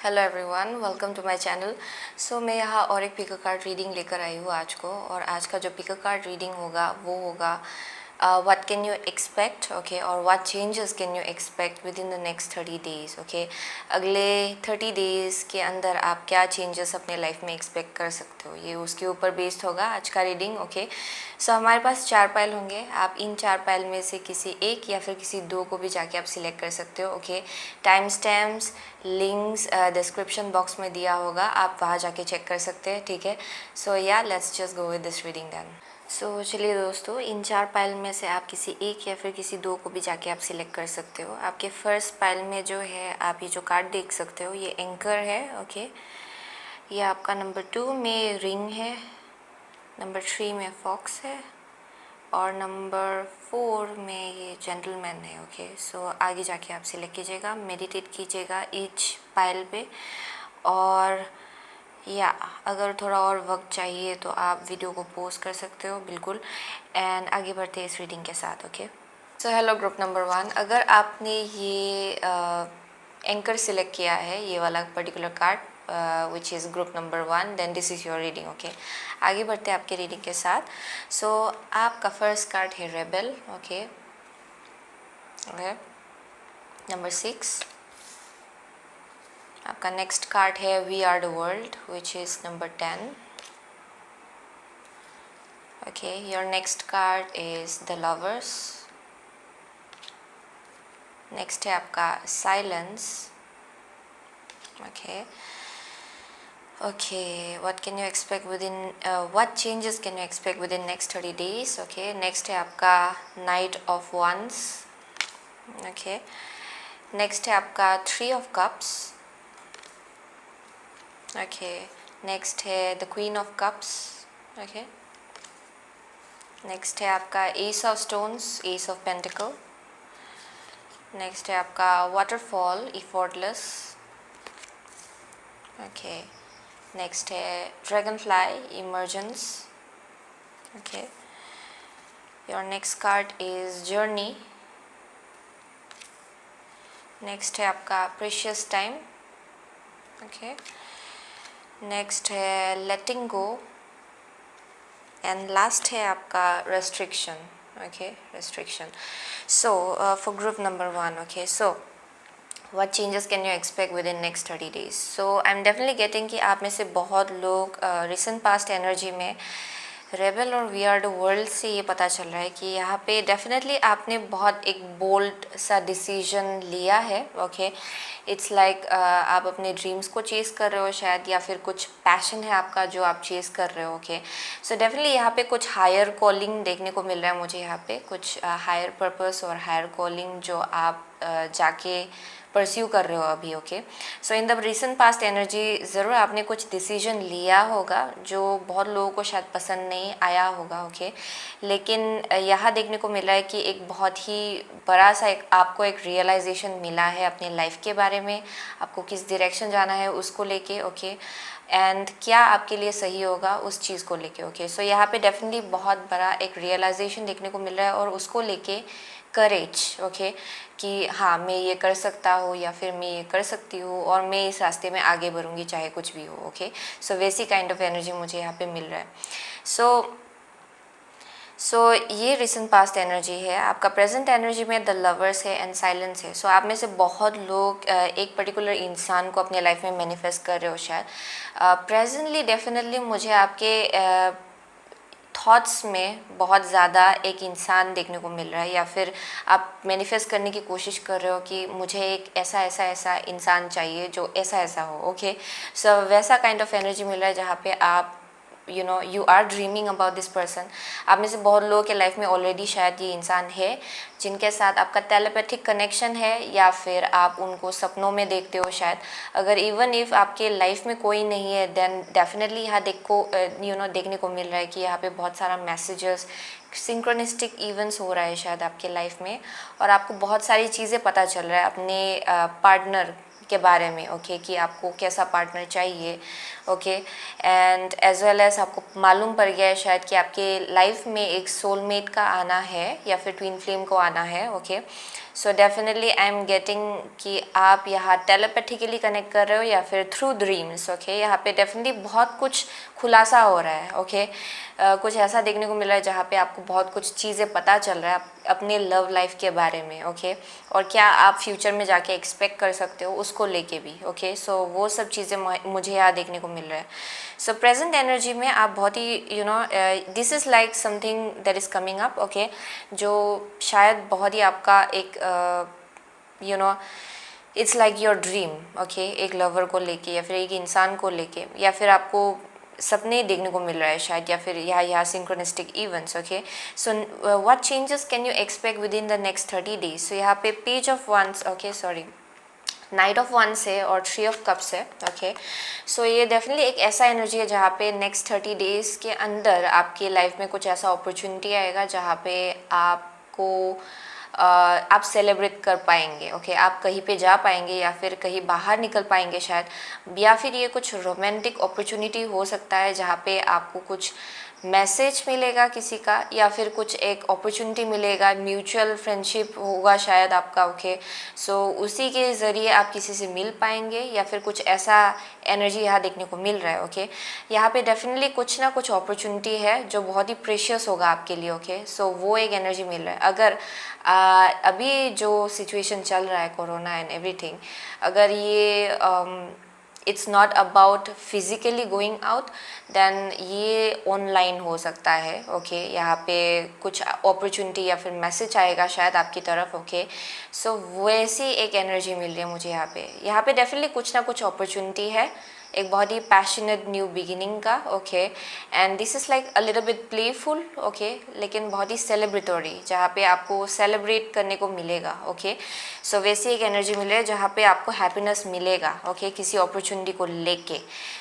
Hello everyone, welcome to my channel. मैं यहाँ और एक पिकर कार्ड रीडिंग लेकर आई हूँ आज को। और आज का जो पिकर कार्ड रीडिंग होगा वो होगा what can you expect, okay, और what changes can you expect within the next 30 days, okay. अगले 30 डेज़ के अंदर आप क्या चेंजेस अपने लाइफ में एक्सपेक्ट कर सकते हो, ये उसके ऊपर बेस्ड होगा आज का रीडिंग, ओके। हमारे पास 4 पाइल होंगे। आप इन 4 पाइल में से किसी एक या फिर किसी 2 को भी जाके आप सिलेक्ट कर सकते हो, okay. Time stamps, links description box में दिया होगा, आप वहाँ जाके चेक कर सकते हैं, ठीक है। या let's just go with this reading then. चलिए दोस्तों, इन 4 पाइल में से आप किसी एक या फिर किसी 2 को भी जाके आप सिलेक्ट कर सकते हो। आपके फर्स्ट पाइल में जो है, आप ये जो कार्ड देख सकते हो, ये एंकर है, ओके। ये आपका नंबर 2 में रिंग है, नंबर 3 में फॉक्स है, और नंबर 4 में ये जेंटलमैन है, ओके। आगे जाके आप सिलेक्ट कीजिएगा, मेडिटेट कीजिएगा ईच पाइल पे। और या अगर थोड़ा और वक्त चाहिए तो आप वीडियो को पॉज कर सकते हो, बिल्कुल। एंड आगे बढ़ते हैं इस रीडिंग के साथ, ओके। हेलो ग्रुप नंबर 1, अगर आपने ये एंकर सिलेक्ट किया है, ये वाला particular card which is group number 1, then this is your reading, okay. आगे बढ़ते हैं आपके रीडिंग के साथ। आपका फर्स्ट कार्ड है रेबल, ओके, ओके। नंबर 6, आपका नेक्स्ट कार्ड है we are the world, which is number 10, okay. Your next card is the lovers. Next है आपका silence, okay, okay. What can you expect within what changes can you expect within next 30 days, okay. Next है आपका knight of wands, okay. Next है आपका 3 of cups, okay. Next है the queen of cups, okay. Next है आपका ace of stones, ace of pentacle. Next है आपका waterfall, effortless, okay. Next है dragonfly, emergence, okay. Your next card is journey. Next है आपका precious time, okay. Next है लेटिंग गो, and last है आपका restriction, okay, restriction. For group number 1, okay, what changes can you expect within next 30 days? I'm definitely getting कि आप में से बहुत लोग recent past energy में रेबल और वी आर द वर्ल्ड से ये पता चल रहा है कि यहाँ पे डेफिनेटली आपने बहुत एक बोल्ड सा डिसीजन लिया है, ओके। इट्स लाइक आप अपने ड्रीम्स को चेस कर रहे हो शायद, या फिर कुछ पैशन है आपका जो आप चेस कर रहे हो, ओके। डेफिनेटली यहाँ पे कुछ हायर कॉलिंग देखने को मिल रहा है मुझे, यहाँ पे कुछ हायर पर्पस और हायर कॉलिंग जो आप जाके परस्यू कर रहे हो अभी, okay. In the recent past energy ज़रूर आपने कुछ डिसीजन लिया होगा जो बहुत लोगों को शायद पसंद नहीं आया होगा, ओके। लेकिन यहाँ देखने को मिला है कि एक बहुत ही बड़ा सा आपको एक रियलाइजेशन मिला है अपने लाइफ के बारे में, आपको किस डायरेक्शन जाना है उसको लेके, ओके। एंड क्या आपके लिए सही होगा उस चीज़ को लेके, ओके। यहाँ पे डेफिनेटली बहुत बड़ा एक रियलाइजेशन देखने को मिल रहा है, और उसको लेके करेज, ओके, कि हाँ मैं ये कर सकता हूँ या फिर मैं ये कर सकती हूँ और मैं इस रास्ते में आगे बढ़ूँगी चाहे कुछ भी हो, ओके। वैसी काइंड ऑफ एनर्जी मुझे यहाँ पे मिल रहा है। ये रिसेंट पास्ट एनर्जी है। आपका प्रेजेंट एनर्जी में द लवर्स है एंड साइलेंस है। आप में से बहुत लोग एक पर्टिकुलर इंसान को अपने लाइफ में मैनिफेस्ट कर रहे हो शायद। प्रेजेंटली डेफिनेटली मुझे आपके थॉट्स में बहुत ज़्यादा एक इंसान देखने को मिल रहा है, या फिर आप मैनिफेस्ट करने की कोशिश कर रहे हो कि मुझे एक ऐसा इंसान चाहिए जो ऐसा हो, ओके। वैसा काइंड ऑफ एनर्जी मिल रहा है जहाँ पे आप you are dreaming about this person. आप में से बहुत लोगों के लाइफ में ऑलरेडी शायद ये इंसान है जिनके साथ आपका टेलीपैथिक कनेक्शन है, या फिर आप उनको सपनों में देखते हो शायद। अगर इवन इफ़ आपके लाइफ में कोई नहीं है, देन डेफिनेटली यहाँ देखने को मिल रहा है कि यहाँ पे बहुत सारा मैसेजेस, सिंक्रोनिस्टिक इवेंट्स हो रहा है शायद आपके लाइफ में, और आपको बहुत सारी चीज़ें पता चल रहा है अपने पार्टनर के बारे में, ओके, कि आपको कैसा पार्टनर चाहिए, okay. And as well as आपको मालूम पड़ गया है शायद कि आपके लाइफ में एक सोलमेट का आना है या फिर ट्विन फ्लेम को आना है, okay. So definitely I am getting कि आप यहाँ टेलीपैथिकली कनेक्ट कर रहे हो या फिर थ्रू ड्रीम्स, ओके। यहाँ पे डेफिनेटली बहुत कुछ खुलासा हो रहा है, ओके। कुछ ऐसा देखने को मिल रहा है जहाँ पे आपको बहुत कुछ चीज़ें पता चल रहा है अपने लव लाइफ के बारे में, ओके। और क्या आप फ्यूचर में जाके एक्सपेक्ट कर सकते हो उसको लेके भी, ओके। सो वो सब चीज़ें मुझे यहाँ देखने को मिल रहा है। सो प्रेजेंट एनर्जी में आप बहुत ही this is like something that is coming up, okay, जो शायद बहुत ही आपका एक it's like your dream, okay. एक लवर को लेके या फिर एक इंसान को लेके, या फिर आपको सपने देखने को मिल रहा है शायद, या फिर यहाँ synchronistic events, okay. So what changes can you expect within the next 30 days. So यहाँ पे page of wands, okay, sorry, knight of wands है और 3 ऑफ कप्स है, ओके। सो ये डेफिनेटली एक ऐसा एनर्जी है जहाँ पे नेक्स्ट 30 डेज़ के अंदर आपकी लाइफ में कुछ ऐसा अपॉर्चुनिटी आएगा जहाँ पे आपको आप सेलिब्रेट कर पाएंगे, ओके। आप कहीं पे जा पाएंगे या फिर कहीं बाहर निकल पाएंगे शायद, या फिर ये कुछ रोमांटिक अपॉर्चुनिटी हो सकता है जहाँ पे आपको कुछ मैसेज मिलेगा किसी का, या फिर कुछ एक अपॉर्चुनिटी मिलेगा, म्यूचुअल फ्रेंडशिप होगा शायद आपका, ओके। सो उसी के ज़रिए आप किसी से मिल पाएंगे, या फिर कुछ ऐसा एनर्जी यहाँ देखने को मिल रहा है, ओके। यहाँ पे डेफिनेटली कुछ ना कुछ अपॉर्चुनिटी है जो बहुत ही प्रेशियस होगा आपके लिए, ओके। सो वो एक एनर्जी मिल रहा है। अगर अभी जो सिचुएशन चल रहा है कोरोना एंड एवरीथिंग, अगर ये it's not about physically going out, then ये ऑनलाइन हो सकता है, ओके। यहाँ पे कुछ अपॉर्चुनिटी या फिर मैसेज आएगा शायद आपकी तरफ, ओके। सो वैसी एक एनर्जी मिल रही है मुझे यहाँ पे डेफिनेटली कुछ ना कुछ अपॉर्चुनिटी है, एक बहुत ही पैशनेट न्यू बिगिनिंग का, okay. And this is like a little bit playful, okay, लेकिन बहुत ही सेलिब्रेटरी, जहाँ पे आपको सेलिब्रेट करने को मिलेगा, ओके। सो वैसी एक एनर्जी मिल रही है जहाँ पे आपको हैप्पीनेस मिलेगा, ओके, किसी अपॉर्चुनिटी को लेके।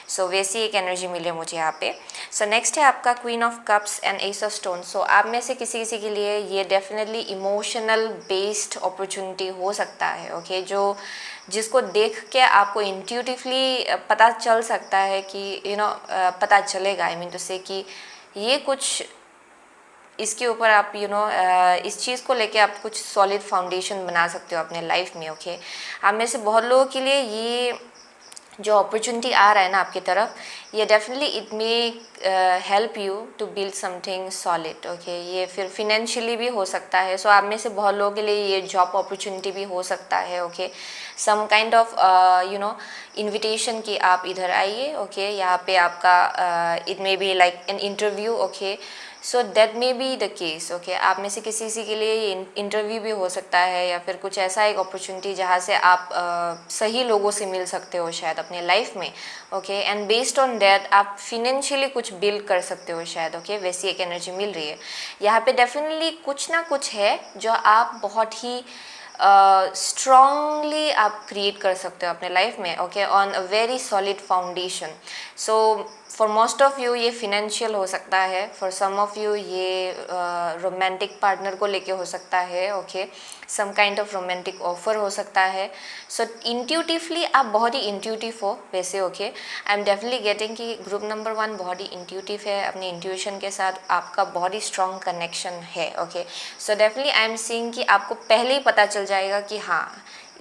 सो वैसी एक एनर्जी मिल रही है मुझे यहाँ पे। सो नेक्स्ट है आपका queen of cups and ace of stone. So आप में से किसी किसी के लिए ये डेफिनेटली इमोशनल बेस्ड अपॉर्चुनिटी हो सकता है, ओके, जो जिसको देख के आपको इंट्यूटिवली पता चल सकता है कि पता चलेगा, आई मीन टू से कि ये कुछ इसके ऊपर आप इस चीज़ को लेके आप कुछ सॉलिड फाउंडेशन बना सकते हो अपने लाइफ में, ओके। आप में से बहुत लोगों के लिए ये जो अपॉर्चुनिटी आ रहा है ना आपकी तरफ, ये definitely it may help you to build something solid, okay. ये फिर फिनेंशियली भी हो सकता है। सो आप में से बहुत लोगों के लिए ये जॉब अपॉर्चुनिटी भी हो सकता है, okay. Some kind of invitation कि आप इधर आइए, ओके। यहाँ पे आपका it may be like an interview, okay. So that may be the case, okay. आप में से किसी के लिए ये इंटरव्यू भी हो सकता है, या फिर कुछ ऐसा एक अपॉर्चुनिटी जहाँ से आप सही लोगों से मिल सकते हो शायद अपने लाइफ में, okay. And based on that आप फिनेंशियली कुछ बिल्ड कर सकते हो शायद, ओके। वैसी एक एनर्जी मिल रही है यहाँ पे। डेफिनेटली कुछ ना कुछ है जो आप बहुत ही स्ट्रांगली आप क्रिएट कर सकते हो अपने लाइफ में, okay, on a very solid foundation. So for most of you ये फिनेंशियल हो सकता है, फॉर सम ऑफ यू ये रोमांटिक पार्टनर को लेके हो सकता है, okay. Some kind of romantic offer हो सकता है। सो इंट्यूटिवली आप बहुत ही इंट्यूटिव हो वैसे, okay. I am definitely getting कि ग्रुप नंबर 1 बहुत ही इंट्यूटिव है, अपने इंट्यूशन के साथ आपका बहुत ही स्ट्रॉन्ग कनेक्शन है, okay. So definitely I am seeing कि आपको पहले ही पता चल जाएगा कि हाँ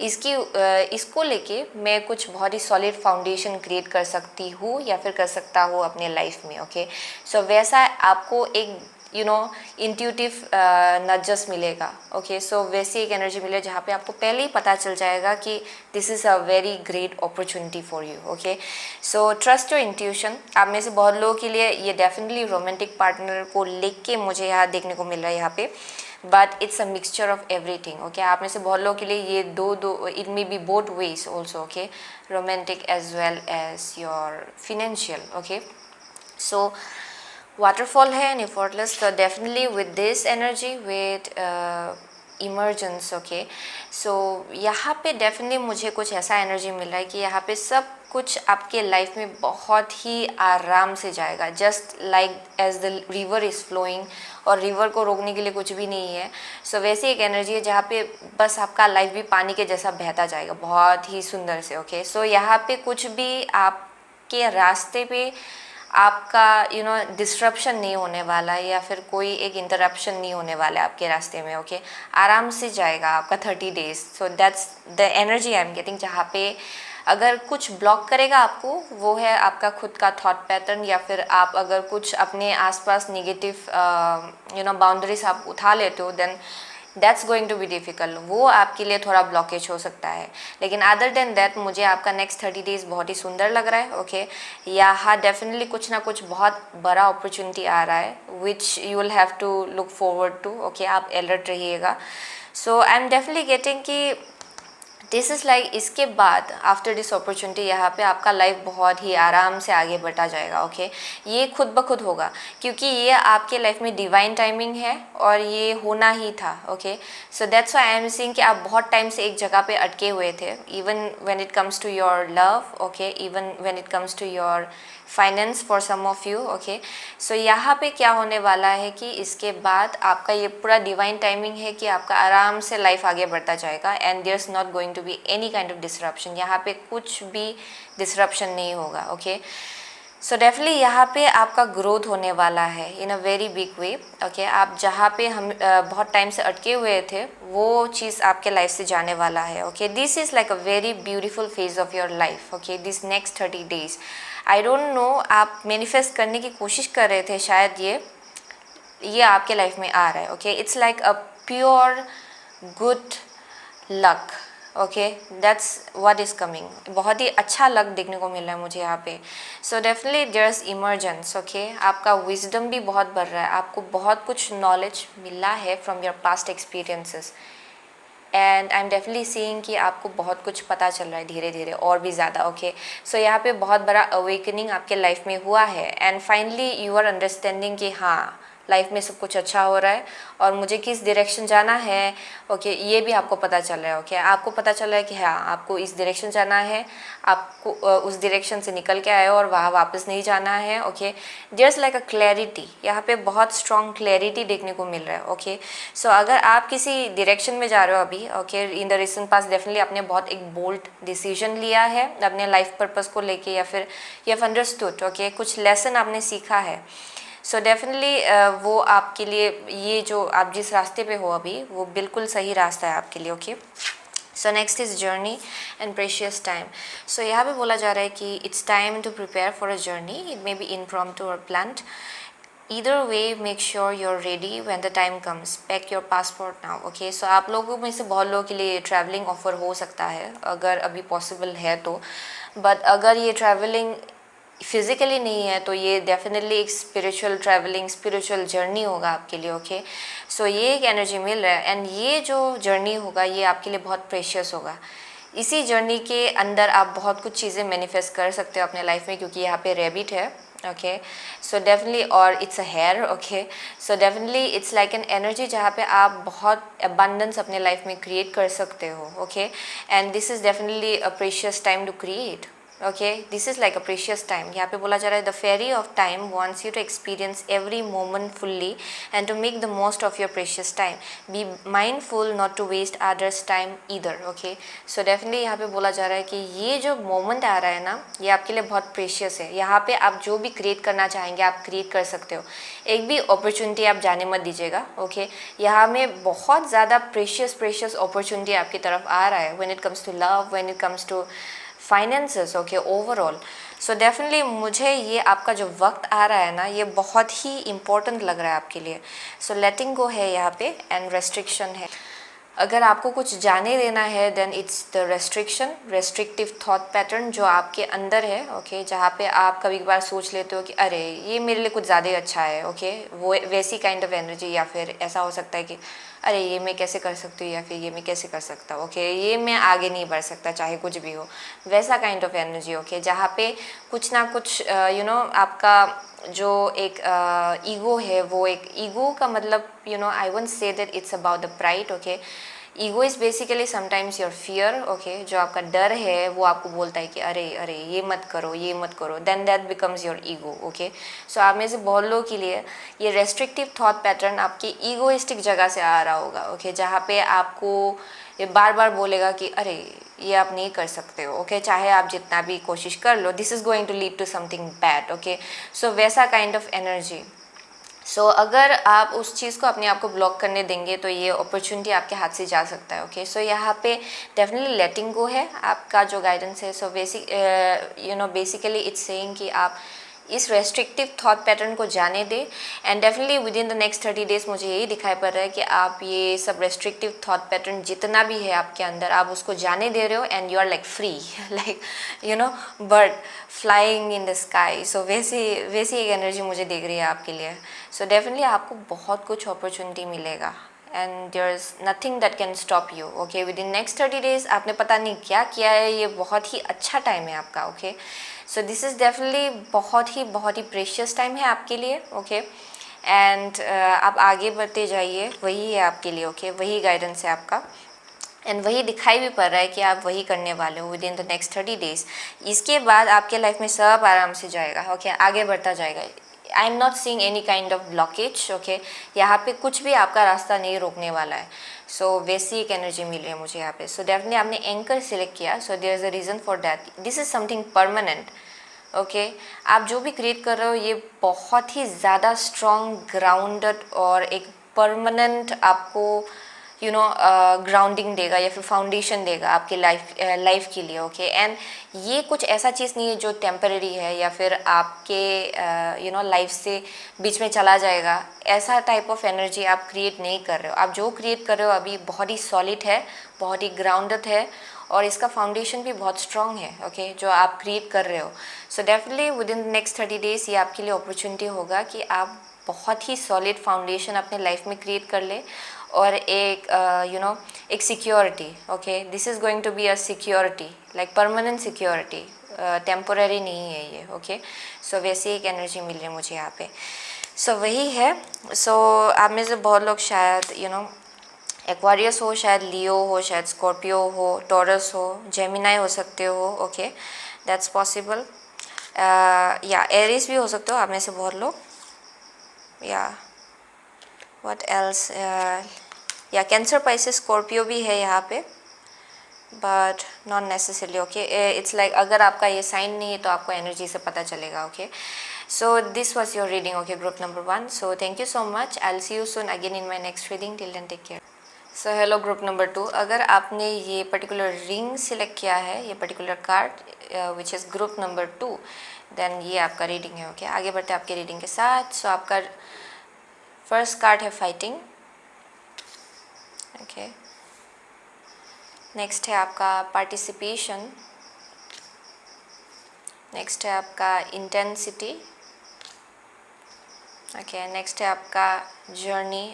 इसको लेके मैं कुछ बहुत ही सॉलिड फाउंडेशन क्रिएट कर सकती हूँ या फिर कर सकता हूँ अपने लाइफ में, ओके। सो वैसा आपको एक इंट्यूटिव नजस मिलेगा, ओके। सो वैसी एक एनर्जी मिले जहाँ पे आपको पहले ही पता चल जाएगा कि this is a very great opportunity for you, okay. So trust your intuition. आप में से बहुत लोगों के लिए ये डेफिनेटली रोमांटिक पार्टनर को लेके मुझे यहाँ देखने को मिल रहा है यहाँ पे, but it's a mixture of everything, okay. आप में से बहुत लोगों के लिए ये दो it may be both ways also, okay, romantic as well as your financial, okay. So waterfall है and effortless, so definitely with this energy with emergence, okay. so यहाँ पे definitely मुझे कुछ ऐसा एनर्जी मिल रहा है कि यहाँ पे सब कुछ आपके लाइफ में बहुत ही आराम से जाएगा, just like as the river is flowing, और रिवर को रोकने के लिए कुछ भी नहीं है। सो वैसी एक एनर्जी है जहाँ पे बस आपका लाइफ भी पानी के जैसा बहता जाएगा बहुत ही सुंदर से, ओके। सो यहाँ पे कुछ भी आपके रास्ते पे आपका डिस्ट्रप्शन नहीं होने वाला है या फिर कोई एक इंटरप्शन नहीं होने वाला है आपके रास्ते में। ओके आराम से जाएगा आपका 30 days. So that's the energy I am getting. जहाँ पे अगर कुछ ब्लॉक करेगा आपको वो है आपका खुद का थॉट पैटर्न, या फिर आप अगर कुछ अपने आसपास नेगेटिव बाउंड्रीज आप उठा लेते हो, then that's going to be difficult. वो आपके लिए थोड़ा ब्लॉकेज हो सकता है। लेकिन अदर देन दैट मुझे आपका नेक्स्ट 30 डेज बहुत ही सुंदर लग रहा है। ओके या हाँ डेफिनेटली कुछ ना कुछ बहुत बड़ा अपॉर्चुनिटी आ रहा है which you will have to look forward to. Okay आप अलर्ट रहिएगा। So I am definitely getting कि दिस इज़ लाइक इसके बाद आफ्टर दिस अपॉर्चुनिटी यहाँ पे आपका लाइफ बहुत ही आराम से आगे बढ़ा जाएगा। ओके ये खुद ब खुद होगा क्योंकि ये आपके लाइफ में डिवाइन टाइमिंग है और ये होना ही था। Okay so that's why I am seeing कि आप बहुत टाइम से एक जगह पे अटके हुए थे, even when it comes to your love. Okay even when it comes to your finance for some of you. Okay so यहाँ पे क्या होने वाला है कि इसके बाद आपका ये पूरा डिवाइन टाइमिंग है कि आपका आराम से लाइफ आगे बढ़ता जाएगा and there is not going to be any kind of disruption. यहाँ पे कुछ भी डिसरप्शन नहीं होगा। ओके सो डेफिनेटली यहाँ पे आपका ग्रोथ होने वाला है in a very big way. Okay आप जहाँ पे हम बहुत टाइम से अटके हुए थे वो चीज़ आपके लाइफ से जाने वाला है। Okay this is like a very beautiful phase of your life. Okay this next 30 days I don't know आप मैनिफेस्ट करने की कोशिश कर रहे थे, शायद ये आपके लाइफ में आ रहा है। Okay it's like a pure good luck. Okay that's what is coming. बहुत ही अच्छा लक देखने को मिल रहा है मुझे यहाँ पे। So definitely there is emergence. Okay आपका विजडम भी बहुत बढ़ रहा है, आपको बहुत कुछ नॉलेज मिला है from your past experiences and I am definitely seeing कि आपको बहुत कुछ पता चल रहा है धीरे धीरे और भी ज़्यादा। ओके सो यहाँ पे बहुत बड़ा अवेकनिंग आपके लाइफ में हुआ है and finally you are understanding कि हाँ लाइफ में सब कुछ अच्छा हो रहा है और मुझे किस डायरेक्शन जाना है। ओके ये भी आपको पता चल रहा है। ओके आपको पता चल रहा है कि हाँ आपको इस डायरेक्शन जाना है, आपको उस डायरेक्शन से निकल के आए हो और वहाँ वापस नहीं जाना है। Okay there is like a clarity, यहाँ पे बहुत स्ट्रॉन्ग क्लैरिटी देखने को मिल रहा है। ओके सो अगर आप किसी डायरेक्शन में जा रहे हो अभी, okay in the recent pass definitely आपने बहुत एक बोल्ड डिसीजन लिया है अपने लाइफ पर्पस को लेके, या फिर यू हैव अंडरस्टूड। ओके कुछ लेसन आपने सीखा है। सो डेफिनेटली वो आपके लिए ये जो आप जिस रास्ते पे हो अभी वो बिल्कुल सही रास्ता है आपके लिए। Okay so next is journey and precious time. So यहाँ पे बोला जा रहा है कि it's time to prepare for a journey, it may be impromptu और planned. Either way, make sure you're ready when the time comes. Pack your passport now. Okay, so आप लोगों में से बहुत लोगों के लिए ट्रैवलिंग ऑफर हो सकता है अगर अभी पॉसिबल है तो, बट अगर ये ट्रैवलिंग फिज़िकली नहीं है तो ये डेफिनेटली एक स्पिरिचुअल ट्रैवलिंग, स्पिरिचुअल जर्नी होगा आपके लिए। ओके सो ये एक एनर्जी मिल रहा है एंड ये जो जर्नी होगा ये आपके लिए बहुत प्रेशियस होगा। इसी जर्नी के अंदर आप बहुत कुछ चीज़ें मैनिफेस्ट कर सकते हो अपने लाइफ में, क्योंकि यहाँ पे रैबिट है। ओके सो डेफिनेटली, और it's a hare. Okay so definitely it's like an energy जहाँ पे आप बहुत अबंडेंस अपने लाइफ में क्रिएट कर सकते हो। Okay and this is definitely a precious time to create. Okay this is like a precious time. यहाँ पे बोला जा रहा है the fairy of time wants you to experience every moment fully and to make the most of your precious time. Be mindful not to waste others time either. Okay so definitely यहाँ पे बोला जा रहा है कि ये जो moment आ रहा है ना ये आपके लिए बहुत प्रेशियस है। यहाँ पे आप जो भी क्रिएट करना चाहेंगे आप क्रिएट कर सकते हो, एक भी अपॉर्चुनिटी आप जाने मत दीजिएगा। ओके यहाँ में बहुत ज़्यादा प्रेशियस अपॉर्चुनिटी आपकी तरफ आ रहा है when it comes to love, when it comes to finances. Okay overall so definitely मुझे ये आपका जो वक्त आ रहा है ना ये बहुत ही इम्पोर्टेंट लग रहा है आपके लिए। सो लेटिंग गो है यहाँ पे एंड रेस्ट्रिक्शन है। अगर आपको कुछ जाने देना है then it's the restriction, restrictive thought pattern जो आपके अंदर है। ओके जहाँ पे आप कभी कभार सोच लेते हो कि अरे ये मेरे लिए कुछ ज़्यादा ही अच्छा है। ओके वो वैसी काइंड ऑफ एनर्जी, या फिर ऐसा हो सकता है कि अरे ये मैं कैसे कर सकती हूँ, या फिर ये मैं कैसे कर सकता हूँ। ओके ये मैं आगे नहीं बढ़ सकता चाहे कुछ भी हो, वैसा काइंड ऑफ एनर्जी। ओके जहाँ पे कुछ ना कुछ आपका जो एक ईगो है, वो एक ईगो का मतलब I won't say that it's about the pride. Okay ego is basically sometimes your fear. Okay जो आपका डर है वो आपको बोलता है कि अरे अरे ये मत करो, ये मत करो, then that becomes your ego. Okay so आप में से बहुत लोगों के लिए ये रेस्ट्रिक्टिव थॉट पैटर्न आपकी ईगोइस्टिक जगह से आ रहा होगा। ओके जहाँ पे आपको ये बार बार बोलेगा कि अरे ये आप नहीं कर सकते हो, ओके, चाहे आप जितना भी कोशिश कर लो, this is going to lead to something bad, okay. So वैसा काइंड ऑफ एनर्जी। सो अगर आप उस चीज़ को अपने आप को ब्लॉक करने देंगे तो ये अपॉर्चुनिटी आपके हाथ से जा सकता है, ओके। सो यहाँ पे डेफिनेटली लेटिंग गो है आपका जो गाइडेंस है। सो बेसिकली इट्स सेइंग कि आप इस रेस्ट्रिक्टिव थॉट पैटर्न को जाने दें, and definitely within the next 30 days मुझे यही दिखाई पड़ रहा है कि आप ये सब रेस्ट्रिक्टिव थॉट पैटर्न जितना भी है आपके अंदर, आप उसको जाने दे रहे हो, and you are like free, like bird flying in the sky. So वैसी एक एनर्जी मुझे दिख रही है आपके लिए। सो डेफिनेटली आपको बहुत कुछ अपॉर्चुनिटी मिलेगा, and there is nothing that can stop you, okay. Within next 30 days आपने पता नहीं क्या किया है, ये बहुत ही अच्छा टाइम है आपका, okay. So this is definitely बहुत ही प्रेशियस टाइम है आपके लिए, ओके। एंड आप आगे बढ़ते जाइए, वही है आपके लिए, ओके। वही गाइडेंस है आपका, एंड वही दिखाई भी पड़ रहा है कि आप वही करने वाले हो within the next 30 days. इसके बाद आपके लाइफ में सब आराम से जाएगा, ओके, आगे बढ़ता जाएगा। I am not seeing any kind of blockage, okay. यहाँ पे कुछ भी आपका रास्ता नहीं रोकने वाला है। सो वैसी एक एनर्जी मिल रही है मुझे यहाँ पे। सो डेफिनेटली आपने एंकर सिलेक्ट किया, so there is a reason for that. This is something permanent, okay. आप जो भी क्रिएट कर रहे हो ये बहुत ही ज़्यादा स्ट्रॉन्ग, ग्राउंडेड और एक परमानेंट आपको ग्राउंडिंग देगा या फिर फाउंडेशन देगा आपके लाइफ के लिए, ओके। एंड ये कुछ ऐसा चीज़ नहीं है जो टेम्पररी है या फिर आपके लाइफ से बीच में चला जाएगा। ऐसा टाइप ऑफ एनर्जी आप क्रिएट नहीं कर रहे हो। आप जो क्रिएट कर रहे हो अभी बहुत ही सॉलिड है, बहुत ही ग्राउंडेड है, और इसका फाउंडेशन भी बहुत स्ट्रॉन्ग है, ओके, जो आप क्रिएट कर रहे हो। So definitely within next 30 days ये आपके लिए अपॉर्चुनिटी होगा कि आप बहुत ही सॉलिड फाउंडेशन अपने लाइफ में क्रिएट कर ले, और एक एक security, okay. This is going to be a security, like permanent security, temporary नहीं है ये, ओके। सो वैसी एक एनर्जी मिल रही है मुझे यहाँ पे। सो वही है। सो आप में से बहुत लोग शायद एक्वारियस हो, शायद लियो हो, शायद स्कॉर्पियो हो, टॉरस हो, जेमिनाई हो सकते हो, ओके, दैट्स पॉसिबल। या एरिस भी हो सकते हो आप में से बहुत लोग, या व्हाट एल्स, या कैंसर, पाइसेस, स्कॉर्पियो भी है यहाँ पे, but not necessarily, okay. It's like अगर आपका ये साइन नहीं है तो आपको एनर्जी से पता चलेगा, okay. So this was your reading, okay, group number 1। So thank you so much, I will see you soon again in my next reading. Till then take care. So hello group number 2। अगर आपने ये particular ring select किया है, ये particular card which is group number 2, then ये आपका reading है, okay. आगे बढ़ते हैं आपके रीडिंग के साथ। सो आपका फर्स्ट कार्ड है फाइटिंग, ओके। नेक्स्ट है आपका पार्टिसिपेशन, नेक्स्ट है आपका इंटेंसिटी, ओके। नेक्स्ट है आपका जर्नी,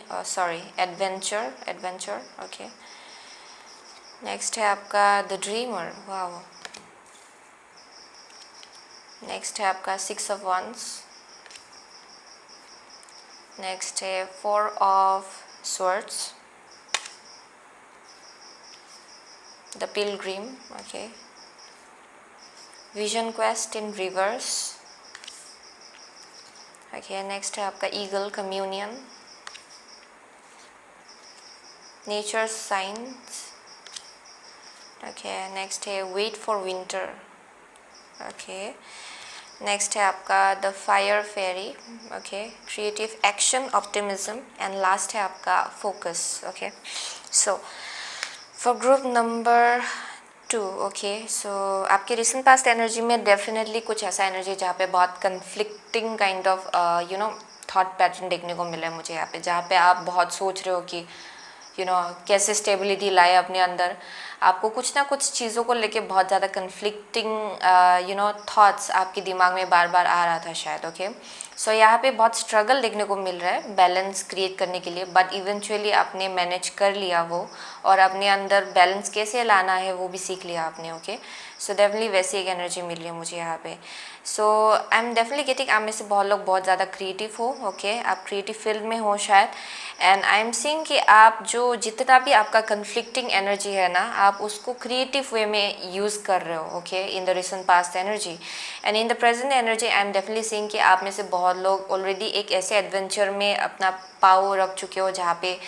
एडवेंचर, ओके। नेक्स्ट है आपका द ड्रीमर, वाओ। नेक्स्ट है आपका 6 ऑफ वंस, नेक्स्ट है 4 of swords, the pilgrim, okay. Vision quest in reverse, okay. Next है आपका eagle, communion, nature science, okay. Next है wait for winter, okay. Next है आपका the fire fairy, okay. Creative action, optimism, and last है आपका focus, okay. So for group number 2, okay. So आपके recent past energy में definitely कुछ ऐसा एनर्जी जहाँ पे बहुत conflicting kind of thought pattern देखने को मिला है मुझे यहाँ पे, जहाँ पे आप बहुत सोच रहे हो कि कैसे स्टेबिलिटी लाए अपने अंदर। आपको कुछ ना कुछ चीज़ों को लेके बहुत ज़्यादा कन्फ्लिक्टिंग थॉट्स आपके दिमाग में बार बार आ रहा था शायद, ओके। सो यहाँ पे बहुत स्ट्रगल देखने को मिल रहा है बैलेंस क्रिएट करने के लिए, बट इवेंचुअली आपने मैनेज कर लिया वो, और अपने अंदर बैलेंस कैसे लाना है वो भी सीख लिया आपने, ओके। सो डेफिनेटली वैसी एक एनर्जी मिल रही है मुझे यहाँ पे। सो आई एम डेफिनेटली गेटिंग, आप में से बहुत लोग बहुत ज़्यादा क्रिएटिव हो, ओके। आप क्रिएटिव फील्ड में हो शायद, एंड आई एम सीइंग कि आप जो जितना भी आपका कन्फ्लिक्टिंग एनर्जी है ना, आप उसको क्रिएटिव वे में यूज़ कर रहे हो, okay, in the recent past energy. And in the present energy I am definitely seeing कि आप में से बहुत लोग ऑलरेडी एक ऐसे एडवेंचर में अपना पाव रख चुके हो जहाँ पे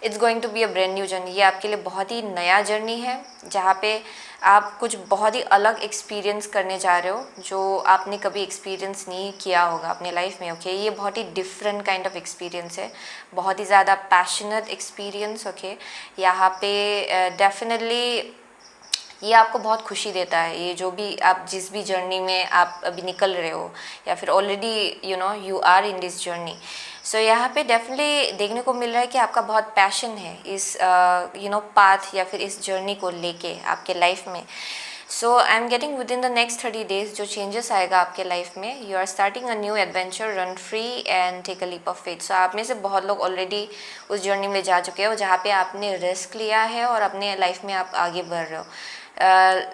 it's going to be a brand new journey. ये आपके लिए बहुत ही नया जर्नी है जहाँ पे आप कुछ बहुत ही अलग एक्सपीरियंस करने जा रहे हो जो आपने कभी एक्सपीरियंस नहीं किया होगा अपने लाइफ में। ओके ये बहुत ही डिफरेंट काइंड ऑफ एक्सपीरियंस है, बहुत ही ज़्यादा पैशनेट एक्सपीरियंस। ओके यहाँ पे डेफिनेटली ये आपको बहुत खुशी देता है। ये जो भी आप जिस भी जर्नी में आप अभी निकल रहे हो या फिर already you are in this journey, so यहाँ पे डेफिनेटली देखने को मिल रहा है कि आपका बहुत पैशन है इस पाथ या फिर इस जर्नी को लेके आपके लाइफ में। So I am getting within the next 30 days जो चेंजेस आएगा आपके लाइफ में, you are starting a new adventure, run free and take a leap of faith. So आप में से बहुत लोग ऑलरेडी उस जर्नी में जा चुके हो जहाँ पे आपने रिस्क लिया है और अपने लाइफ में आप आगे बढ़ रहे हो।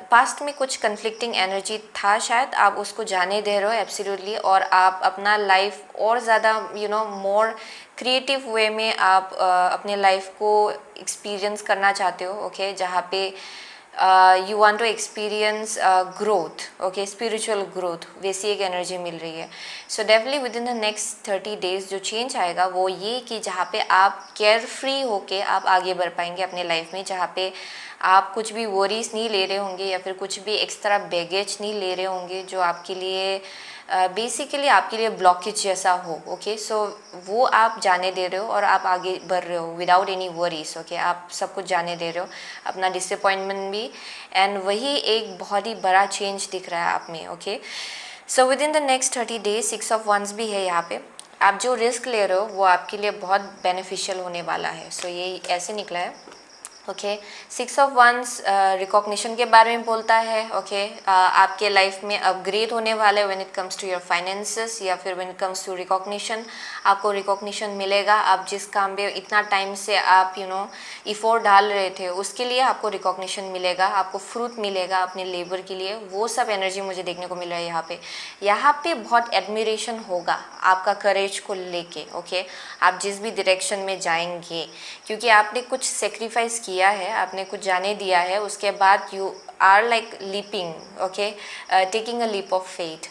पास्ट में कुछ कन्फ्लिक्टिंग एनर्जी था, शायद आप उसको जाने दे रहे हो एब्सोल्युटली, और आप अपना लाइफ और ज़्यादा मोर क्रिएटिव वे में आप अपने लाइफ को एक्सपीरियंस करना चाहते हो। ओके जहाँ पे you want to experience growth, okay spiritual growth, वैसी एक एनर्जी मिल रही है। So definitely within the next 30 days जो चेंज आएगा वो ये कि जहाँ पे आप केयर फ्री होके आप आगे बढ़ पाएंगे अपने लाइफ में, जहाँ पे आप कुछ भी वरीज नहीं ले रहे होंगे या फिर कुछ भी एक्स्ट्रा बैगेज नहीं ले रहे होंगे जो आपके लिए बेसिकली आपके लिए ब्लॉकेज जैसा हो। ओके सो वो आप जाने दे रहे हो और आप आगे बढ़ रहे हो विदाउट एनी वरीज। ओके आप सब कुछ जाने दे रहे हो, अपना डिसअपॉइंटमेंट भी, एंड वही एक बहुत ही बड़ा चेंज दिख रहा है आप में। Okay so within the next 30 days 6 of wands भी है यहाँ पे। आप जो रिस्क ले रहे हो वो आपके लिए बहुत बेनिफिशियल होने वाला है। सो ये ऐसे निकला है। ओके 6 ऑफ वंस रिकॉग्निशन के बारे में बोलता है। ओके आपके लाइफ में अपग्रेड होने वाले when it comes to your finances या फिर when it comes to recognition. आपको रिकॉग्निशन मिलेगा, आप जिस काम पे इतना टाइम से आप इफोर्ट डाल रहे थे उसके लिए आपको रिकॉग्निशन मिलेगा, आपको फ्रूट मिलेगा अपने लेबर के लिए। वो सब एनर्जी मुझे देखने को मिल रहा है यहाँ पे। यहाँ पे बहुत एडमिरेशन होगा आपका करेज को लेके। ओके आप जिस भी डायरेक्शन में जाएंगे, क्योंकि आपने कुछ सेक्रीफाइस किया है, आपने कुछ जाने दिया है, उसके बाद you are like leaping, okay taking a leap of faith.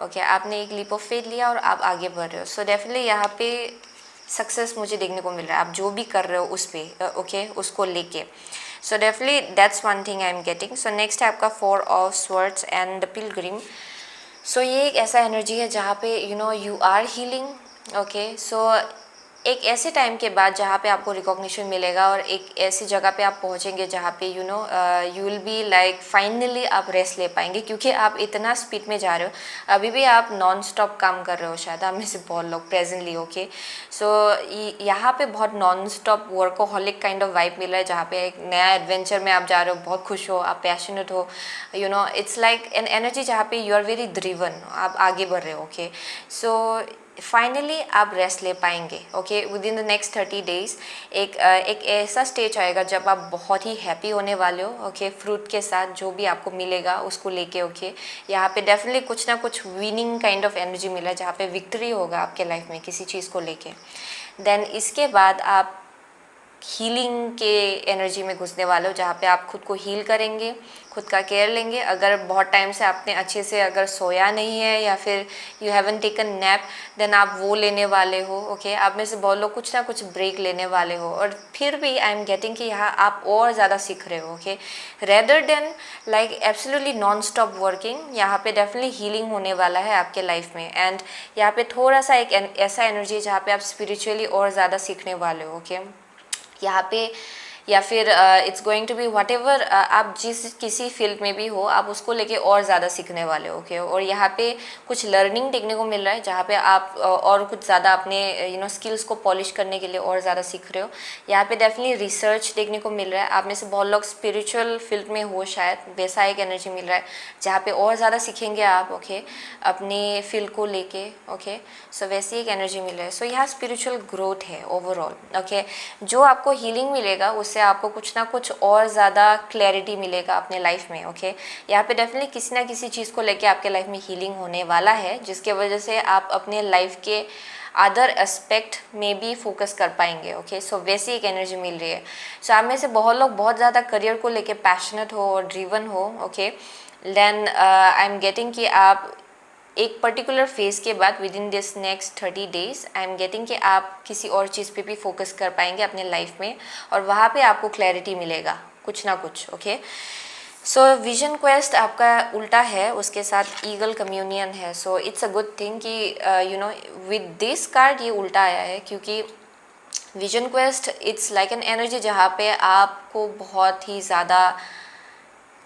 Okay आपने एक लीप ऑफ फेथ लिया और आप आगे बढ़ रहे हो। सो डेफिनेटली यहाँ पे सक्सेस मुझे देखने को मिल रहा है आप जो भी कर रहे हो उस पर, ओके उसको लेके। So definitely that's one thing I am getting. So next है आपका 4 of swords and the pilgrim. So ये एक ऐसा एनर्जी है जहाँ पे you are healing. Okay so एक ऐसे टाइम के बाद जहाँ पे आपको रिकॉग्निशन मिलेगा और एक ऐसी जगह पे आप पहुँचेंगे जहाँ पे you will be like finally आप रेस्ट ले पाएंगे, क्योंकि आप इतना स्पीड में जा रहे हो। अभी भी आप नॉन स्टॉप काम कर रहे हो, शायद आप में से बहुत लोग प्रेजेंटली। ओके सो यहाँ पे बहुत non stop workaholic kind of vibe मिल रहा है, जहाँ पे एक नया एडवेंचर में आप जा रहे हो, बहुत खुश हो, आप पैशनेट हो, इट्स लाइक एन एनर्जी जहाँ पे यू आर वेरी ड्रिवन, आप आगे बढ़ रहे हो। ओके सो फाइनली आप रेस्ट ले पाएंगे। Okay within the next 30 days एक ऐसा स्टेज आएगा जब आप बहुत ही हैप्पी होने वाले हो। ओके फ्रूट के साथ जो भी आपको मिलेगा उसको लेके। ओके यहाँ पे डेफिनेटली कुछ ना कुछ विनिंग काइंड ऑफ एनर्जी मिला है, जहाँ पे विक्ट्री होगा आपके लाइफ में किसी चीज़ को लेके। देन इसके बाद आप हीलिंग के एनर्जी में घुसने वाले हो, जहाँ पे आप खुद को हील करेंगे, खुद का केयर लेंगे। अगर बहुत टाइम से आपने अच्छे से अगर सोया नहीं है या फिर you haven't taken leap, then आप वो लेने वाले हो। ओके आप में से बहुत लोग कुछ ना कुछ ब्रेक लेने वाले हो, और फिर भी आई एम गेटिंग कि यहाँ आप और ज़्यादा सीख रहे हो। Okay rather than like absolutely non stop working, यहाँ पे डेफिनेटली हीलिंग होने वाला है आपके लाइफ में। एंड यहाँ पे थोड़ा सा एक ऐसा एनर्जी है जहाँ पे आप स्पिरिचुअली और ज़्यादा सीखने वाले हो। ओके यहाँ पे या फिर it's going to be whatever आप जिस किसी फील्ड में भी हो आप उसको लेके और ज़्यादा सीखने वाले हो। ओके और यहाँ पे कुछ लर्निंग देखने को मिल रहा है, जहाँ पे आप और कुछ ज़्यादा अपने स्किल्स को पॉलिश करने के लिए और ज़्यादा सीख रहे हो। यहाँ पे डेफिनेटली रिसर्च देखने को मिल रहा है, आप में से बहुत लोग स्पिरिचुअल फील्ड में हो, शायद वैसा एक एनर्जी मिल रहा है जहाँ पे और ज़्यादा सीखेंगे आप। ओके अपनी फील्ड को लेके। ओके सो वैसी एक एनर्जी मिल रहा है। सो यहाँ स्पिरिचुअल ग्रोथ है ओवरऑल। ओके जो आपको हीलिंग मिलेगा उससे आपको कुछ ना कुछ और ज़्यादा क्लैरिटी मिलेगा अपने लाइफ में। ओके यहाँ पे डेफिनेटली किसी ना किसी चीज़ को लेके आपके लाइफ में हीलिंग होने वाला है, जिसके वजह से आप अपने लाइफ के अदर एस्पेक्ट में भी फोकस कर पाएंगे। ओके सो वैसी एक एनर्जी मिल रही है। सो आप में से बहुत लोग बहुत ज़्यादा करियर को लेके पैशनेट हो और ड्रिवन हो। Okay then I am getting कि आप एक पर्टिकुलर फेज़ के बाद within this next 30 days I am getting कि आप किसी और चीज़ पे भी फोकस कर पाएंगे अपने लाइफ में, और वहाँ पे आपको क्लैरिटी मिलेगा कुछ ना कुछ। ओके, सो विजन क्वेस्ट आपका उल्टा है, उसके साथ ईगल कम्युनियन है। So it's a good thing कि you know with this card ये उल्टा आया है, क्योंकि vision quest it's like an energy जहाँ पे आपको बहुत ही ज़्यादा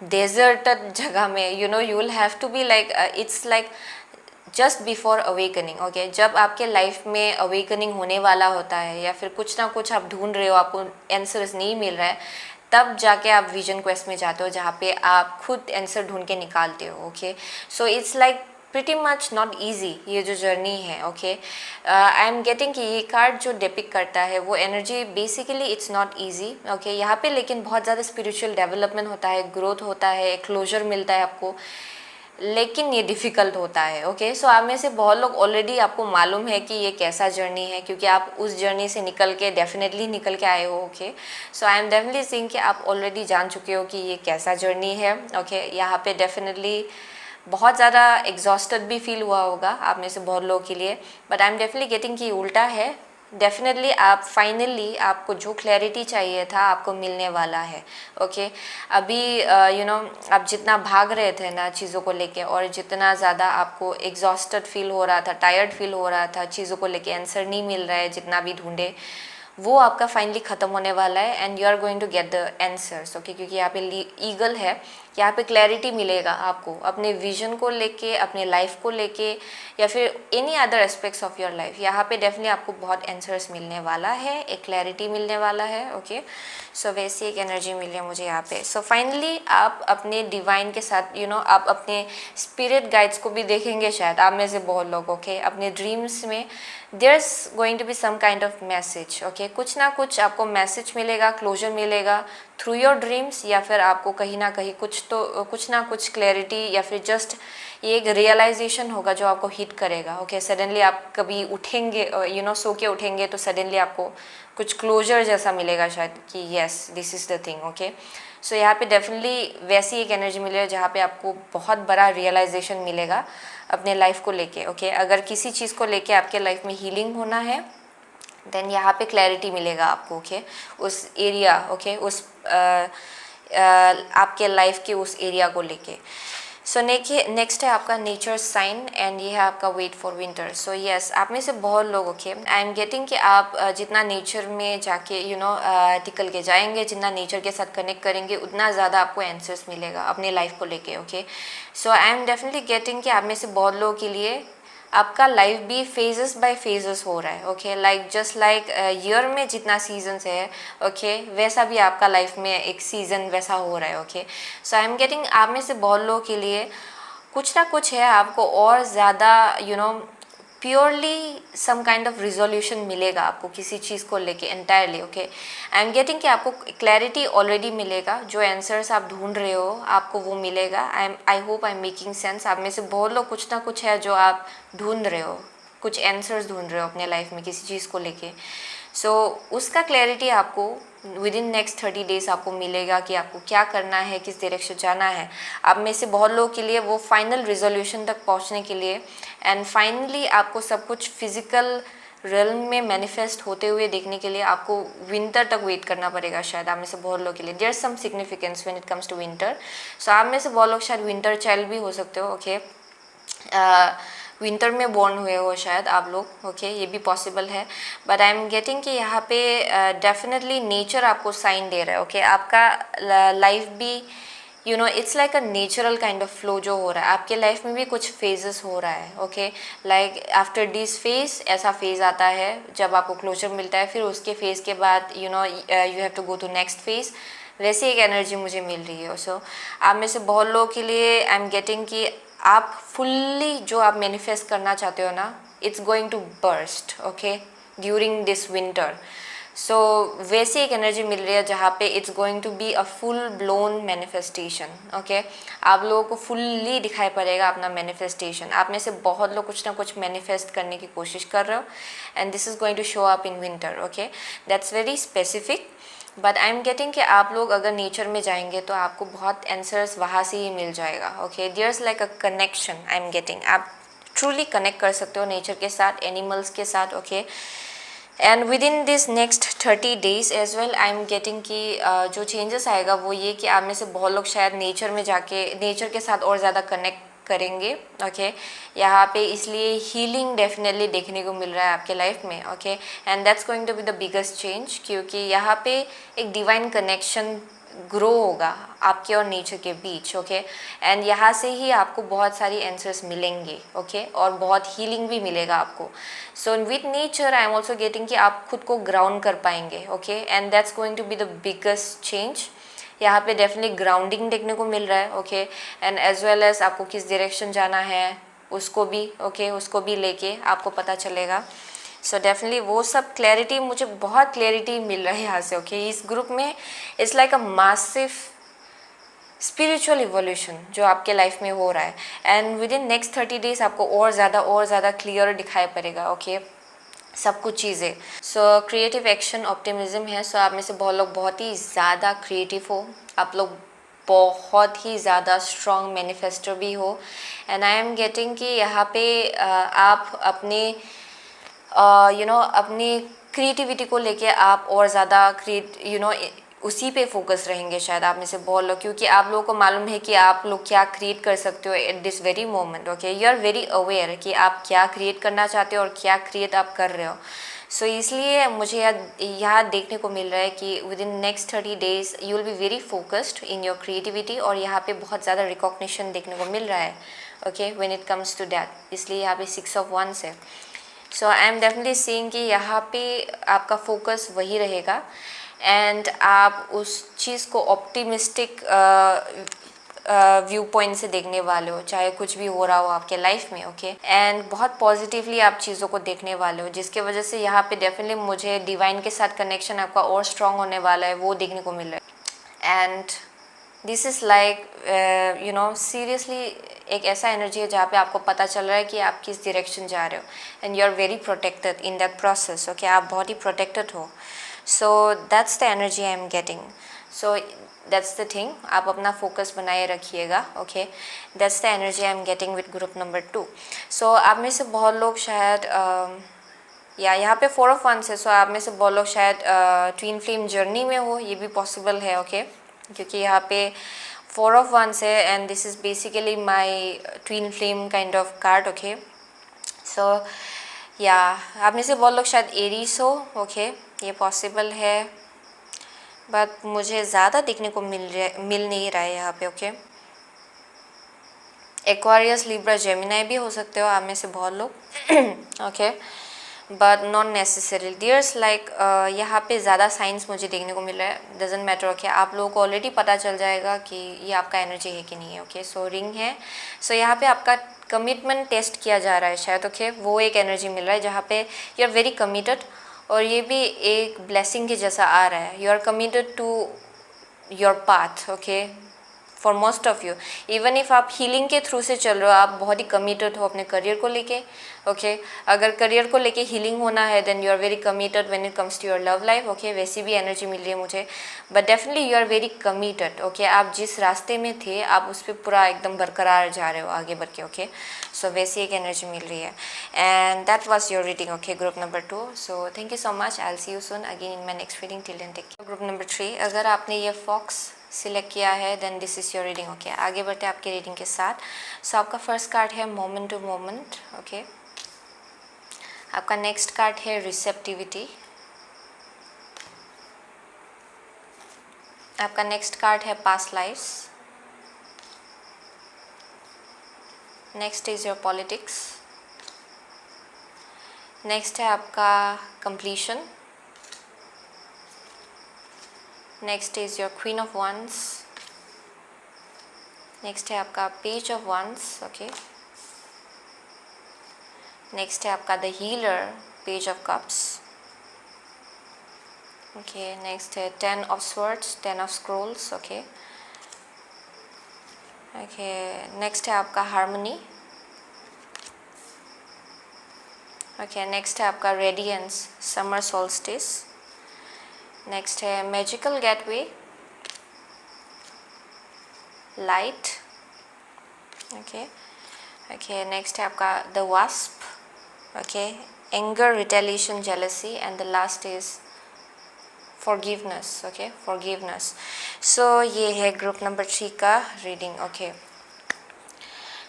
डेजर्टेड जगह में you will have to be like it's like just before awakening. Okay, जब आपके लाइफ में अवेकनिंग होने वाला होता है या फिर कुछ ना कुछ आप ढूंढ रहे हो, आपको आंसर्स नहीं मिल रहा है, तब जाके आप विजन क्वेस्ट में जाते हो जहाँ पे आप खुद आंसर ढूंढ के निकालते हो। Okay, so it's like pretty much not easy ये जो जर्नी है। ओके, आई एम गेटिंग कि ये कार्ड जो डिपिक्ट करता है वो energy basically it's not easy. Okay, यहाँ पे लेकिन बहुत ज़्यादा स्पिरिचुअल डेवलपमेंट होता है, ग्रोथ होता है, क्लोजर मिलता है आपको, लेकिन ये डिफ़िकल्ट होता है। ओके, सो आप में से बहुत लोग ऑलरेडी आपको मालूम है कि ये कैसा जर्नी है, क्योंकि आप उस जर्नी से निकल के डेफिनेटली निकल के आए हो। Okay, so I am definitely seeing कि आप ऑलरेडी जान चुके हो कि ये कैसा जर्नी है। ओके, यहाँ पे डेफिनेटली बहुत ज़्यादा एग्जॉस्टेड भी फील हुआ होगा आप में से बहुत लोगों के लिए, but I am definitely getting कि उल्टा है। डेफिनेटली आप फाइनली आपको जो क्लैरिटी चाहिए था आपको मिलने वाला है। ओके, अभी आप जितना भाग रहे थे ना चीज़ों को लेके, और जितना ज़्यादा आपको एग्जॉस्टेड फील हो रहा था, टायर्ड फील हो रहा था, चीज़ों को लेके आंसर नहीं मिल रहा है, जितना भी ढूंढे वो आपका फाइनली ख़त्म होने वाला है, and you are going to get the answers. Okay, क्योंकि यहाँ पे ईगल है, यहाँ पे क्लैरिटी मिलेगा आपको अपने विजन को लेके, अपने लाइफ को लेके, या फिर any other aspects of your life. यहाँ पे डेफिनेटली आपको बहुत आंसर्स मिलने वाला है, एक क्लैरिटी मिलने वाला है। ओके, सो वैसी एक एनर्जी मिली है मुझे यहाँ पे। सो फाइनली आप अपने डिवाइन के साथ आप अपने स्पिरिट गाइड्स को भी देखेंगे शायद आप में से बहुत लोग। ओके, अपने ड्रीम्स में there's going to be some kind of message. Okay, कुछ ना कुछ आपको मैसेज मिलेगा, क्लोजर मिलेगा थ्रू योर ड्रीम्स, या फिर आपको कहीं ना कहीं कुछ ना कुछ क्लैरिटी, या फिर जस्ट ये एक रियलाइजेशन होगा जो आपको हिट करेगा। ओके, सडनली आप कभी उठेंगे, सो के उठेंगे तो सडनली आपको कुछ क्लोजर जैसा मिलेगा शायद कि yes this is the thing. Okay, so यहाँ पे डेफिनेटली वैसी एक एनर्जी मिलेगा जहाँ पे आपको बहुत बड़ा रियलाइजेशन मिलेगा अपने लाइफ को लेके। ओके, अगर किसी चीज़ को लेके आपके लाइफ में हीलिंग होना है देन यहाँ पे क्लैरिटी मिलेगा आपको। ओके, उस एरिया, ओके, उस आपके लाइफ के उस एरिया को लेके। सो नेक्स्ट है आपका नेचर साइन, एंड ये है आपका wait for winter. So yes, आप में से बहुत लोग, ओके, आई एम गेटिंग कि आप जितना नेचर में जाके टिकल के जाएंगे, जितना नेचर के साथ कनेक्ट करेंगे, उतना ज़्यादा आपको आंसर्स मिलेगा अपने लाइफ को लेके। Okay, so I am definitely getting कि आप में से बहुत लोगों के लिए आपका लाइफ भी फेजेस बाय फेजेस हो रहा है। Okay, like just like year में जितना सीजन्स है, ओके, वैसा भी आपका लाइफ में एक सीज़न वैसा हो रहा है। Okay, so I am getting आप में से बहुत लोगों के लिए कुछ ना कुछ है, आपको और ज़्यादा purely some kind of resolution मिलेगा आपको किसी चीज़ को लेके entirely. Okay, I am getting कि आपको क्लैरिटी ऑलरेडी मिलेगा, जो आंसर्स आप ढूंढ रहे हो आपको वो मिलेगा। आई hope I am making sense. आप में से बहुत लोग कुछ ना कुछ है जो आप ढूंढ रहे हो, कुछ आंसर्स ढूंढ रहे हो अपने लाइफ में किसी चीज़ को लेके। सो उसका क्लैरिटी आपको विद इन नेक्स्ट 30 डेज आपको मिलेगा कि आपको क्या करना है, किस डायरेक्शन जाना है। आप में से बहुत लोगों के लिए वो फाइनल रिजोल्यूशन तक पहुंचने के लिए, एंड फाइनली आपको सब कुछ फिजिकल रियल्म में मैनिफेस्ट होते हुए देखने के लिए आपको विंटर तक वेट करना पड़ेगा शायद आप में से बहुत लोगों के लिए। There is some significance when it comes to winter. So आप में से बहुत लोग शायद विंटर चाइल्ड भी हो सकते हो। ओके, विंटर में बॉर्न हुए हो शायद आप लोग। ओके, ये भी पॉसिबल है, बट आई एम गेटिंग कि यहाँ पे डेफिनेटली नेचर आपको साइन दे रहा है। ओके, आपका लाइफ भी it's like a natural kind of flow जो हो रहा है आपके लाइफ में भी कुछ फेजेस हो रहा है। Okay, like after this phase ऐसा फेज आता है जब आपको क्लोजर मिलता है, फिर उसके फेज के बाद you have to go to next phase. वैसी एक एनर्जी मुझे मिल रही है। सो आप में से बहुत लोगों के लिए आई एम गेटिंग कि आप फुल्ली जो आप मैनिफेस्ट करना चाहते हो ना, it's going to burst. Okay, during this winter. So वैसी एक एनर्जी मिल रही है जहाँ पे it's going to be a full blown manifestation. Okay, आप लोगों को फुल्ली दिखाई पड़ेगा अपना मैनिफेस्टेशन। आप में से बहुत लोग कुछ ना कुछ मैनिफेस्ट करने की कोशिश कर रहे हो, and this is going to show up in winter. Okay, that's very specific, but I am getting कि आप लोग अगर नेचर में जाएंगे तो आपको बहुत आंसर्स वहाँ से ही मिल जाएगा। Okay, there is like a connection I am getting. आप ट्रूली कनेक्ट कर सकते हो नेचर के साथ, एनिमल्स के साथ, okay. And within this next 30 days as well I am getting कि जो चेंजेस आएगा वो ये कि आप में से बहुत लोग शायद नेचर में जाके नेचर के साथ और ज़्यादा कनेक्ट करेंगे, ओके। यहाँ पे इसलिए हीलिंग डेफिनेटली देखने को मिल रहा है आपके लाइफ में, okay. And that's going to be the biggest change, क्योंकि यहाँ पे एक डिवाइन कनेक्शन ग्रो होगा आपके और नेचर के बीच, ओके। एंड यहाँ से ही आपको बहुत सारी आंसर्स मिलेंगे, ओके, और बहुत हीलिंग भी मिलेगा आपको। So with nature I am also getting कि आप खुद को ग्राउंड कर पाएंगे, okay. And that's going to be the biggest change. यहाँ पे डेफिनेटली ग्राउंडिंग देखने को मिल रहा है, okay. And as well as आपको किस डायरेक्शन जाना है उसको भी, ओके, उसको भी लेके आपको पता चलेगा। सो डेफिनेटली वो सब क्लैरिटी, मुझे बहुत क्लैरिटी मिल रहा है यहाँ से, ओके। इस ग्रुप में it's like a massive spiritual evolution जो आपके लाइफ में हो रहा है। And within next 30 days आपको और ज़्यादा क्लियर दिखाई पड़ेगा, ओके, सब कुछ चीज़ें। सो क्रिएटिव एक्शन ऑप्टिमिज्म है। सो आप में से बहुत लोग बहुत ही ज़्यादा क्रिएटिव हो, आप लोग बहुत ही ज़्यादा स्ट्रॉन्ग मैनिफेस्टर भी हो। एंड आई एम गेटिंग कि यहाँ पे आप अपने अपनी क्रिएटिविटी को लेके आप और ज़्यादा उसी पे फोकस रहेंगे शायद आप में से बहुत लोग, क्योंकि आप लोगों को मालूम है कि आप लोग क्या क्रिएट कर सकते हो at this very moment, okay. You are very aware कि आप क्या क्रिएट करना चाहते हो और क्या क्रिएट आप कर रहे हो। सो इसलिए मुझे यहाँ देखने को मिल रहा है कि with in next 30 days you will be very focused in your creativity, और यहाँ पे बहुत ज़्यादा रिकॉग्निशन देखने को मिल रहा है, okay, when it comes to that. इसलिए यहाँ पे 6 ऑफ वंस है। So I am definitely seeing कि यहाँ पे आपका फोकस वही रहेगा एंड आप उस चीज़ को ऑप्टिमिस्टिक व्यू पॉइंट से देखने वाले हो, चाहे कुछ भी हो रहा हो आपके लाइफ में, ओके। एंड बहुत पॉजिटिवली आप चीज़ों को देखने वाले हो, जिसके वजह से यहाँ पे डेफिनेटली मुझे डिवाइन के साथ कनेक्शन आपका और स्ट्रॉन्ग होने वाला है, वो देखने को मिल रहा है। And this is like seriously एक ऐसा एनर्जी है जहाँ पे आपको पता चल रहा है कि आप किस डायरेक्शन जा रहे हो and you are very protected in that process, okay. आप बहुत ही प्रोटेक्टेड हो। So that's the energy I am getting. So that's the thing, आप अपना फोकस बनाए रखिएगा, okay. That's the energy I am getting with group number 2। सो आप में से बहुत लोग शायद या यहाँ पे 4 ऑफ वंस है। सो आप में से बहुत लोग शायद ट्विन फ्लेम जर्नी में हो, ये भी पॉसिबल है, ओके, क्योंकि यहाँ पे 4 ऑफ वंस है and this is basically my twin flame kind of card, okay. So या आप में से बहुत लोग शायद एरीज हो, ओके, ये पॉसिबल है, बट मुझे ज़्यादा देखने को मिल नहीं रहा है यहाँ पे, ओके। एक्वारियस, लिब्रा, जेमिनाई भी हो सकते हो आप में से बहुत लोग, okay, but not necessary dears. Like यहाँ पे ज़्यादा साइंस मुझे देखने को मिल रहा है, डजेंट मैटर, ओके। आप लोगों को ऑलरेडी पता चल जाएगा कि ये आपका एनर्जी है कि नहीं है, ओके। सो रिंग है। सो यहाँ पे आपका कमिटमेंट टेस्ट किया जा रहा है शायद, ओके। वो एक एनर्जी मिल रहा है जहाँ पे यू आर वेरी कमिटेड, और ये भी एक ब्लेसिंग के जैसा आ रहा है। You are committed to your path, okay, for most of you. Even if आप हीलिंग के थ्रू से चल रहे हो, आप बहुत ही कमिटेड हो अपने करियर को लेके, ओके। अगर करियर को लेके हीलिंग होना है then you are very committed when it comes to your love life, okay. वैसी भी एनर्जी मिल रही है मुझे, but definitely you are very committed, okay. आप जिस रास्ते में थे आप उस पर पूरा एकदम बरकरार जा रहे हो आगे बढ़ के, ओके। सो वैसी एक एनर्जी मिल रही है and that was your reading, okay, group number 2। So thank you so much, I will see you soon again in my next reading, till then take care. Group number 3, अगर आपने ये fox select किया है then this is your reading, okay. आगे बढ़ते हैं आपके reading के साथ। सो आपका फर्स्ट कार्ड है मोमेंट टू मोमेंट, ओके। आपका नेक्स्ट कार्ड है रिसेप्टिविटी। आपका नेक्स्ट कार्ड है past lives. Next is your politics. Next है आपका completion. Next is your queen of wands. Next है आपका page of wands, okay. Next है आपका the healer, page of cups, okay. Next है 10 of swords, 10 of scrolls, okay, okay. Next है आपका harmony, okay. Next है आपका रेडियंस, समर सोल्स्टिस। नेक्स्ट है magical gateway, light, okay. Okay next है आपका the wasp, okay anger, retaliation, jealousy, and the last is forgiveness, okay forgiveness. So ये है group number 3 का reading, okay.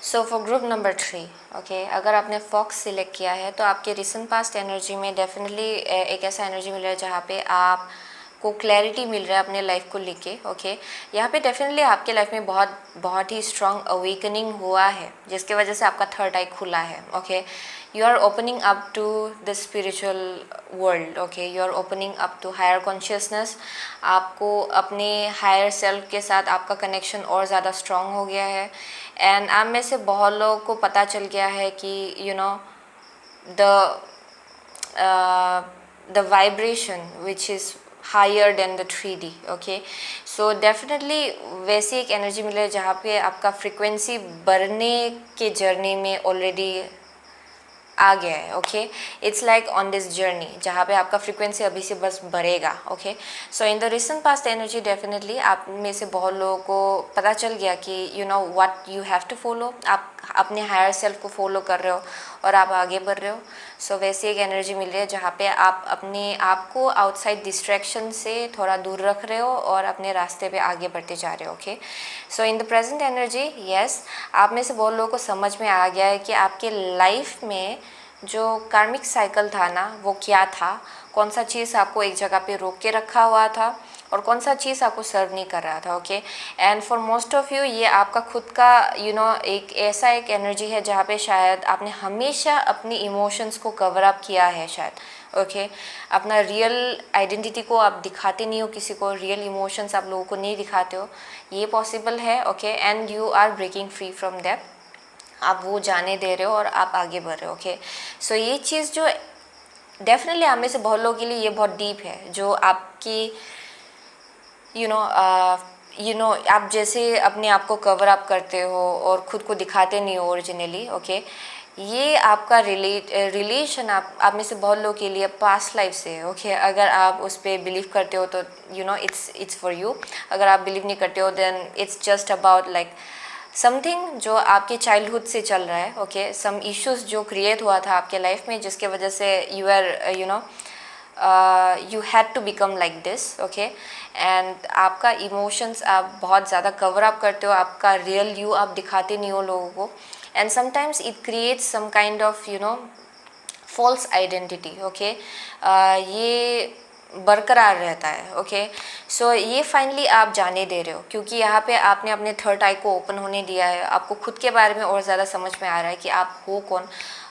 So for group number 3, okay अगर आपने fox select किया है तो आपके रिसेंट पास्ट एनर्जी में डेफिनेटली एक ऐसा एनर्जी मिल रहा है जहाँ पे आप को क्लैरिटी मिल रहा है अपने लाइफ को लेके, ओके यहाँ पे डेफिनेटली आपके लाइफ में बहुत ही स्ट्रॉन्ग अवेकनिंग हुआ है जिसके वजह से आपका थर्ड आई खुला है, okay you are opening up to the spiritual world, okay you are opening up to higher consciousness. आपको अपने हायर सेल्फ के साथ आपका कनेक्शन और ज़्यादा स्ट्रॉन्ग हो गया है। एंड आप में से बहुत लोगों को पता चल गया है कि you know the vibration which is higher than the 3D, okay so definitely वैसी एक एनर्जी मिले जहाँ पे आपका फ्रिक्वेंसी बढ़ने के जर्नी में ऑलरेडी आ गया है, okay it's like on this journey जहाँ पे आपका फ्रिक्वेंसी अभी से बस बढ़ेगा, okay so in the recent past energy definitely आप में से बहुत लोगों को पता चल गया कि you know what you have to follow, आप अपने हायर सेल्फ को फॉलो कर रहे हो और आप आगे बढ़ रहे हो। सो वैसी एक एनर्जी मिल रही है जहाँ पे आप अपने आप को आउटसाइड डिस्ट्रैक्शन से थोड़ा दूर रख रहे हो और अपने रास्ते पे आगे बढ़ते जा रहे हो, okay so in the present energy yes आप में से बहुत लोगों को समझ में आ गया है कि आपके लाइफ में जो कार्मिक साइकिल था ना वो क्या था, कौन सा चीज़ आपको एक जगह पे रोक के रखा हुआ था और कौन सा चीज़ आपको सर्व नहीं कर रहा था, okay and for most of you ये आपका खुद का यू नो एक ऐसा एक एनर्जी है जहाँ पे शायद आपने हमेशा अपनी इमोशंस को कवर अप किया है शायद, ओके अपना रियल आइडेंटिटी को आप दिखाते नहीं हो, किसी को रियल इमोशंस आप लोगों को नहीं दिखाते हो, ये पॉसिबल है, okay and you are breaking free from that, आप वो जाने दे रहे हो और आप आगे बढ़ रहे हो, ओके सो ये चीज़ जो डेफिनेटली आप में से बहुत लोगों के लिए ये बहुत डीप है जो आपकी यू नो आप जैसे अपने आप को कवर अप करते हो और ख़ुद को दिखाते नहीं हो ओरिजिनली, ओके ये आपका रिलेशन आप में से बहुत लोगों के लिए पास्ट लाइफ से है, ओके अगर आप उस पर बिलीव करते हो तो you know it's for you, अगर आप बिलीव नहीं करते हो then it's just about like something जो आपके चाइल्डहुड से चल रहा है, ओके सम इश्यूज जो क्रिएट हुआ था आपके लाइफ में जिसके वजह से you are you know you had to become like this, okay and आपका इमोशंस आप बहुत ज़्यादा कवर अप करते हो, आपका रियल यू आप दिखाते नहीं हो लोगों को and sometimes it creates some kind of you know false identity, okay ये बरकरार रहता है, ओके सो ये फाइनली आप जाने दे रहे हो क्योंकि यहाँ पे आपने अपने थर्ड आई को ओपन होने दिया है, आपको खुद के बारे में और ज़्यादा समझ में आ रहा है कि आप हो कौन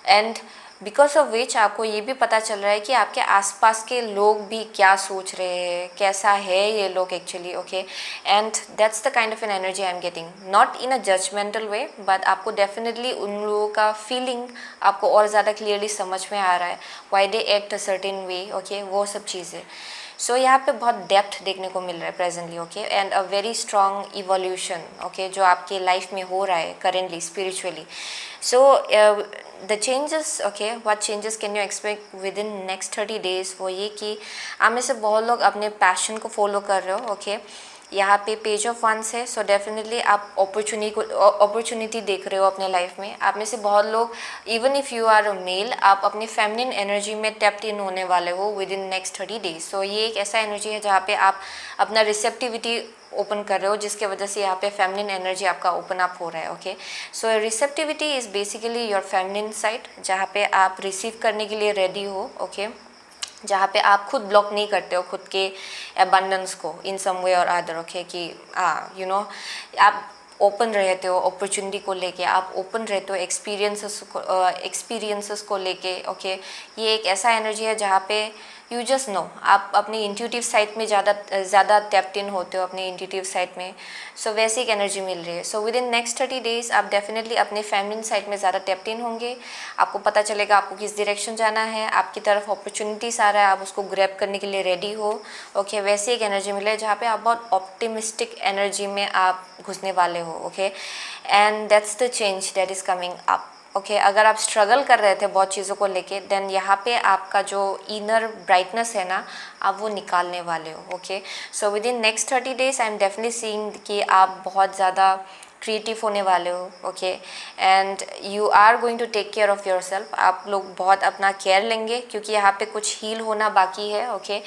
एंड बिकॉज ऑफ विच आपको ये भी पता चल रहा है कि आपके आसपास के लोग भी क्या सोच रहे हैं, कैसा है ये लोग actually, okay and that's the kind of an energy I am getting, not in a judgmental way but आपको डेफिनेटली उन लोगों का फीलिंग आपको और ज़्यादा क्लियरली समझ में आ रहा है, why they act a certain way, okay वो सब चीज़ें सो यहाँ पे बहुत डेप्थ देखने को मिल रहा है presently, okay and a very strong evolution, okay जो आपके लाइफ में हो रहा है currently spiritually. So the changes, okay what changes can you expect within next 30 days वो ये कि आप में से बहुत लोग अपने पैशन को फॉलो कर रहे हो, ओके यहाँ पे पेज ऑफ वंस है सो डेफिनेटली आप अपॉर्चुनिटी देख रहे हो अपने लाइफ में। आप में से बहुत लोग even if you are a male आप अपनी फेमिनिन एनर्जी में टैप्ड इन होने वाले हो within next 30 days। So ये एक ऐसा एनर्जी है जहाँ पे आप अपना रिसेप्टिविटी ओपन कर रहे हो जिसके वजह से यहाँ पे फेमिनिन एनर्जी आपका ओपन अप हो रहा है, okay so receptivity is basically your feminine side जहाँ पे आप रिसीव करने के लिए रेडी हो, ओके जहाँ पे आप खुद ब्लॉक नहीं करते हो खुद के एबंडेंस को इन सम वे और अदर, ओके कि यू नो आप ओपन रहते हो अपॉर्चुनिटी को लेके, आप ओपन रहते हो एक्सपीरियंसेस को लेके, ओके ये एक ऐसा एनर्जी है जहाँ पे यू जस्ट नो आप अपनी इंट्यूटिव साइड में ज़्यादा टैप्ड इन होते हो अपने इंट्यूटिव साइड में। सो वैसी एक एनर्जी मिल रही है। सो विद इन नेक्स्ट 30 days आप डेफिनेटली अपने फेमिनिन साइड में ज़्यादा टैप्ड इन होंगे, आपको पता चलेगा आपको किस डायरेक्शन जाना है, आपकी तरफ अपॉर्चुनिटीज आ रहा है, आप उसको ग्रैब करने के लिए रेडी हो, ओके वैसी एक एनर्जी मिले जहाँ पे आप बहुत ऑप्टिमिस्टिक एनर्जी में आप घुसने वाले हो, okay and that's the change that is coming up, okay अगर आप स्ट्रगल कर रहे थे बहुत चीज़ों को लेके देन यहाँ पे आपका जो इनर ब्राइटनेस है ना आप वो निकालने वाले हो, okay so within next 30 days I am definitely seeing कि आप बहुत ज़्यादा क्रिएटिव होने वाले हो, okay, and you are going to take care of your self. आप लोग बहुत अपना केयर लेंगे क्योंकि यहाँ पे कुछ हील होना बाकी है, ओके,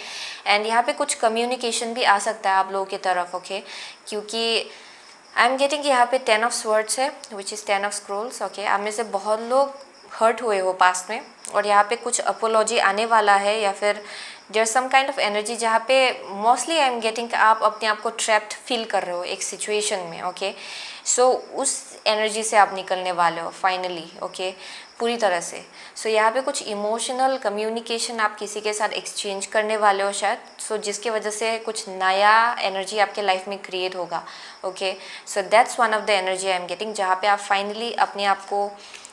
एंड यहाँ पे कुछ कम्युनिकेशन भी आ सकता है आप लोगों की तरफ, ओके, क्योंकि आई एम गेटिंग यहाँ पे 10 ऑफ स्वर्ड्स है which is 10 of scrolls, okay. आप में से बहुत लोग हर्ट हुए हो पास्ट में और यहाँ पे कुछ अपोलॉजी आने वाला है या फिर there some kind of energy जहाँ पे मोस्टली आई एम गेटिंग आप अपने आप को ट्रैप्ड फील कर रहे हो एक सिचुएशन में, ओके। सो उस एनर्जी से आप निकलने वाले हो फाइनली, ओके, पूरी तरह से। सो यहाँ पे कुछ इमोशनल कम्युनिकेशन आप किसी के साथ एक्सचेंज करने वाले हो शायद, सो जिसकी वजह से कुछ नया एनर्जी आपके लाइफ में क्रिएट होगा, okay. So that's one of the energy I am getting जहाँ पे आप फाइनली अपने आप को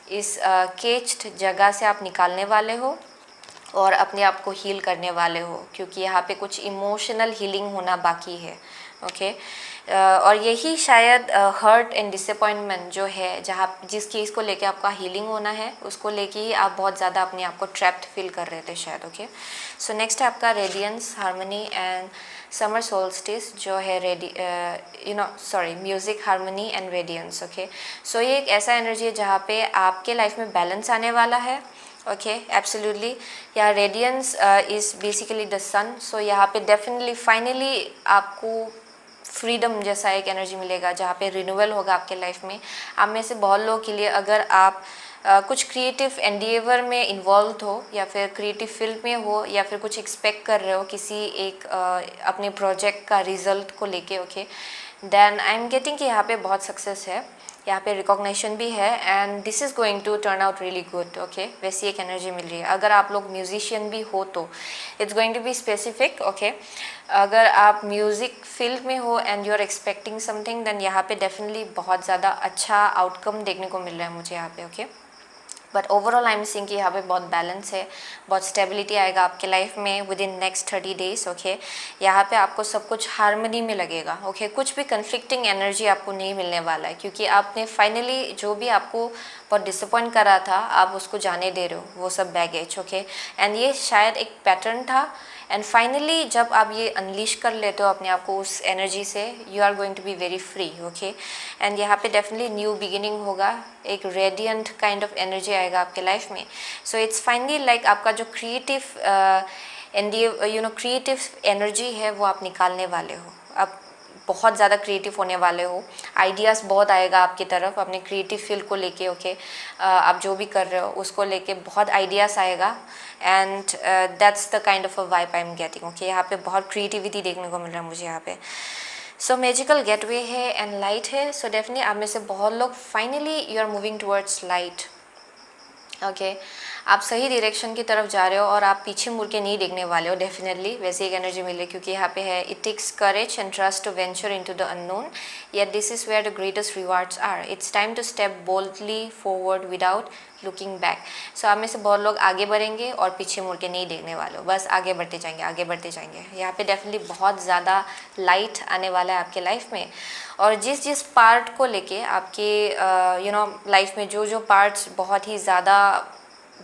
इस केज्ड जगह से आप निकालने वाले हो और अपने आप को हील करने वाले हो, क्योंकि यहाँ पे कुछ इमोशनल हीलिंग होना बाकी है, ओके। और यही शायद हर्ट एंड डिसअपॉइंटमेंट जो है जहाँ जिस चीज़ को लेके आपका हीलिंग होना है उसको लेके ही आप बहुत ज़्यादा अपने आप को ट्रैप्ड फील कर रहे थे शायद, ओके। सो नेक्स्ट है आपका radiance, harmony and summer solstice जो है music, harmony and radiance, okay. So ये एक ऐसा एनर्जी है जहाँ पे आपके लाइफ में बैलेंस आने वाला है, ओके, एब्सोल्युटली। या रेडियंस इज़ बेसिकली द सन, सो यहाँ पे डेफिनेटली फाइनली आपको फ्रीडम जैसा एक एनर्जी मिलेगा जहाँ पे रिन्यूअल होगा आपके लाइफ में। आप में से बहुत लोगों के लिए अगर आप कुछ क्रिएटिव एंडिएवर में इन्वॉल्व हो या फिर क्रिएटिव फील्ड में हो या फिर कुछ एक्सपेक्ट कर रहे हो किसी एक अपने प्रोजेक्ट का रिजल्ट को लेके, okay, then I am getting कि यहाँ पे बहुत सक्सेस है, यहाँ पे रिकॉग्निशन भी है and this is going to turn out really good, okay. वैसी एक एनर्जी मिल रही है। अगर आप लोग म्यूजिशियन भी हो तो it's going to be specific, okay. अगर आप म्यूज़िक फील्ड में हो and you are expecting something then यहाँ पे डेफिनेटली बहुत ज़्यादा अच्छा आउटकम देखने को मिल रहा है मुझे यहाँ पे, okay. But overall I am seeing कि यहाँ पे बहुत बैलेंस है, बहुत स्टेबिलिटी आएगा आपके लाइफ में with in next 30 days, okay. यहाँ पे आपको सब कुछ हार्मनी में लगेगा, ओके। कुछ भी कन्फ्लिक्टिंग एनर्जी आपको नहीं मिलने वाला है क्योंकि आपने फाइनली जो भी आपको बहुत डिसअपॉइंट करा था आप उसको जाने दे रहे हो, वो सब बैगेज, ओके। एंड ये शायद एक पैटर्न था एंड फाइनली जब आप ये अनलीश कर लेते हो अपने आप को उस एनर्जी से, you are going to be very free, okay. And यहाँ पे डेफिनेटली न्यू बिगिनिंग होगा, एक रेडियंट काइंड ऑफ एनर्जी आएगा आपके लाइफ में। सो इट्स फाइनली लाइक आपका जो क्रिएटिव क्रिएटिव एनर्जी है वो आप निकालने वाले हो। आप बहुत ज़्यादा क्रिएटिव होने वाले हो, आइडियाज़ बहुत आएगा आपकी तरफ अपने क्रिएटिव फील्ड को लेके, ओके। आप जो भी कर रहे हो उसको लेके बहुत आइडियाज़ आएगा and that's the kind of a vibe I am getting, okay. यहाँ पे बहुत क्रिएटिविटी देखने को मिल रहा है मुझे यहाँ पे। सो मैजिकल गेटवे है एंड लाइट है, सो डेफिनेटली आप में से बहुत लोग finally you are moving towards light, okay. आप सही डायरेक्शन की तरफ जा रहे हो और आप पीछे मुड़ के नहीं देखने वाले हो, डेफिनेटली वैसे एक एनर्जी मिले क्योंकि यहाँ पे है it takes courage and trust to venture into the unknown, yet this is where the greatest rewards are. It's time to step boldly forward without looking back. So आप में से बहुत लोग आगे बढ़ेंगे और पीछे मुड़ के नहीं देखने वाले हो, बस आगे बढ़ते जाएंगे, आगे बढ़ते जाएंगे। यहाँ पे डेफिनेटली बहुत ज़्यादा लाइट आने वाला है आपके लाइफ में और जिस जिस पार्ट को लेके आपके लाइफ में जो पार्ट्स बहुत ही ज़्यादा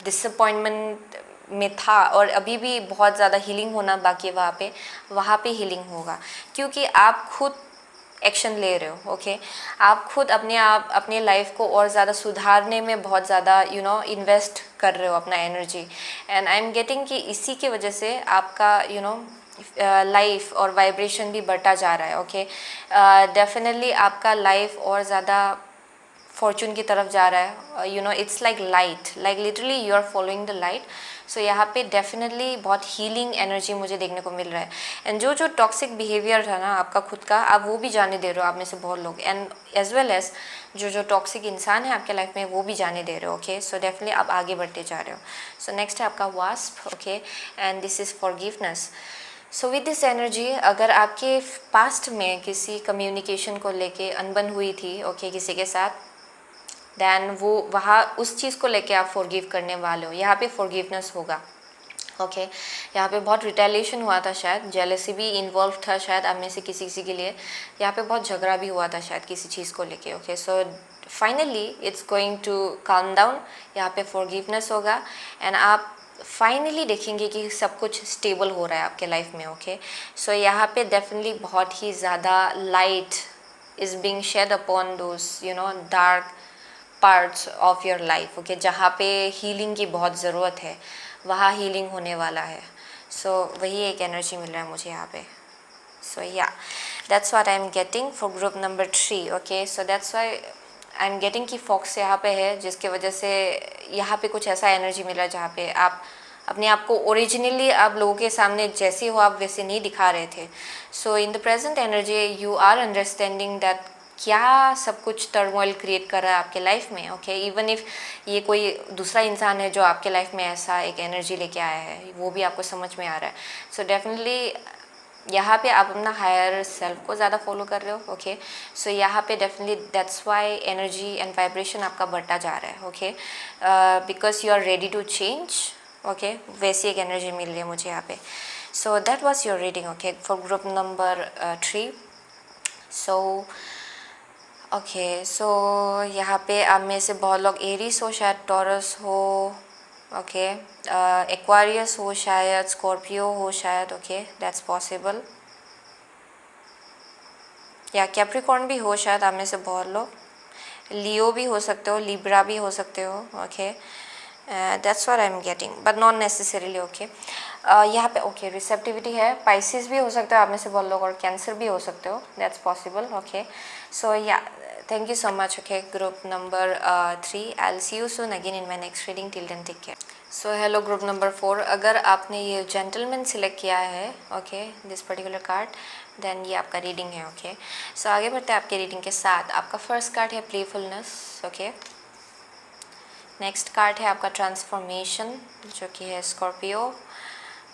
डिसअपॉइंटमेंट में था और अभी भी बहुत ज़्यादा हीलिंग होना बाकी है वहाँ पे हीलिंग होगा क्योंकि आप खुद एक्शन ले रहे हो, ओके। आप खुद अपने लाइफ को और ज़्यादा सुधारने में बहुत ज़्यादा इन्वेस्ट कर रहे हो अपना energy and I am getting कि इसी की वजह से आपका लाइफ और वाइब्रेशन भी बढ़ता जा रहा है, ओके। डेफिनेटली आपका लाइफ और ज़्यादा फॉर्चून की तरफ जा रहा है, it's like light, like literally you are following the light. So यहाँ पे डेफिनेटली बहुत हीलिंग एनर्जी मुझे देखने को मिल रहा है एंड जो टॉक्सिक बिहेवियर था ना आपका खुद का, आप वो भी जाने दे रहे हो आप में से बहुत लोग एंड एज वेल एज जो टॉक्सिक इंसान है आपके लाइफ में वो भी जाने दे रहे हो, ओके। सो डेफिनेटली आप आगे बढ़ते जा रहे हो। सो नेक्स्ट है आपका wasp, okay, and this is forgiveness. So with this energy अगर आपके पास्ट में किसी कम्युनिकेशन को लेके अनबन हुई थी, ओके, किसी के साथ, दैन वो वहाँ उस चीज़ को लेके आप फॉरगिव करने वाले हो, यहाँ पे फॉरगिवनेस होगा, ओके। यहाँ पे बहुत रिटेलिएशन हुआ था शायद, जेलसी भी इन्वॉल्व था शायद आप में से किसी के लिए, यहाँ पे बहुत झगड़ा भी हुआ था शायद किसी चीज़ को लेके, okay. So finally it's going to calm down, यहाँ पे फॉरगिवनेस होगा एंड आप फाइनली देखेंगे कि सब कुछ स्टेबल हो रहा है आपके लाइफ में, ओके। सो यहाँ पे डेफिनेटली बहुत ही ज़्यादा light is being shed upon those dark parts of your life. Okay, जहाँ पे healing की बहुत ज़रूरत है वहाँ healing होने वाला है. So वही एक energy मिल रहा है मुझे यहाँ पे. So yeah, that's what I'm getting for group number 3. Okay, so that's why I'm getting कि fox यहाँ पे है, जिसके वजह से यहाँ पे कुछ ऐसा energy मिला जहाँ पे आप अपने आप को ओरिजिनली आप लोगों के सामने जैसे हो आप वैसे नहीं दिखा रहे थे. So in the present energy you are understanding that क्या सब कुछ टर्मोइल क्रिएट कर रहा है आपके लाइफ में. ओके, इवन इफ़ ये कोई दूसरा इंसान है जो आपके लाइफ में ऐसा एक एनर्जी लेके आया है, वो भी आपको समझ में आ रहा है. सो डेफिनेटली यहाँ पे आप अपना हायर सेल्फ को ज़्यादा फॉलो कर रहे हो. ओके, सो यहाँ पे definitely that's why energy and vibration आपका बढ़ता जा रहा है. Okay, because you are ready to change. Okay, वैसी एक एनर्जी मिल रही है मुझे यहाँ पे. So that was your reading. Okay, for group number 3. So okay, so यहाँ पे आप में से बहुत लोग एरीज हो, शायद टॉरस हो. ओके, एक्वारियस हो, शायद स्कॉर्पियो हो शायद. Okay, that's possible. या कैप्रिकॉर्न भी हो शायद आप में से बहुत लोग. लियो भी हो सकते हो, लिब्रा भी हो सकते हो. Okay, that's what I'm getting but not necessarily. okay, यहाँ पे ओके रिसेप्टिविटी है. पाइसिस भी हो सकते हो आप में से बहुत लोग, और कैंसर भी हो सकते हो. that's possible. okay, so yeah, thank you so much. okay, group number 3. I'll see you soon again in my next reading. till then take care. so hello group number 4. अगर आपने ये gentleman select किया है, okay, this particular card, then ये आपका reading है. Okay, सो आगे बढ़ते हैं आपके रीडिंग के साथ. आपका फर्स्ट कार्ड है प्लेफुलनेस. ओके, नेक्स्ट कार्ड है आपका ट्रांसफॉर्मेशन जो कि है स्कॉर्पियो.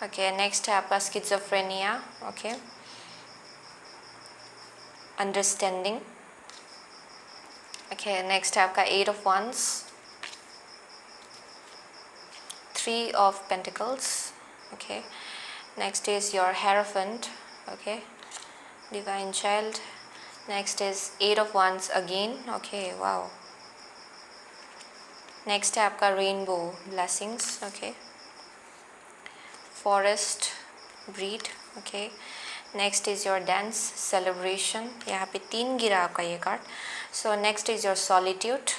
ओके, नेक्स्ट है आपका schizophrenia. Okay, understanding. Okay, next है आपका 8 of wands, 3 of pentacles. Okay, next is your hierophant. Okay, divine child. Next is 8 of wands again. Okay, wow. Next है आपका rainbow blessings. Okay, forest breed. Okay, next is your dance celebration. यहाँ पे 3 गिरा आपका ये card. So next is your solitude,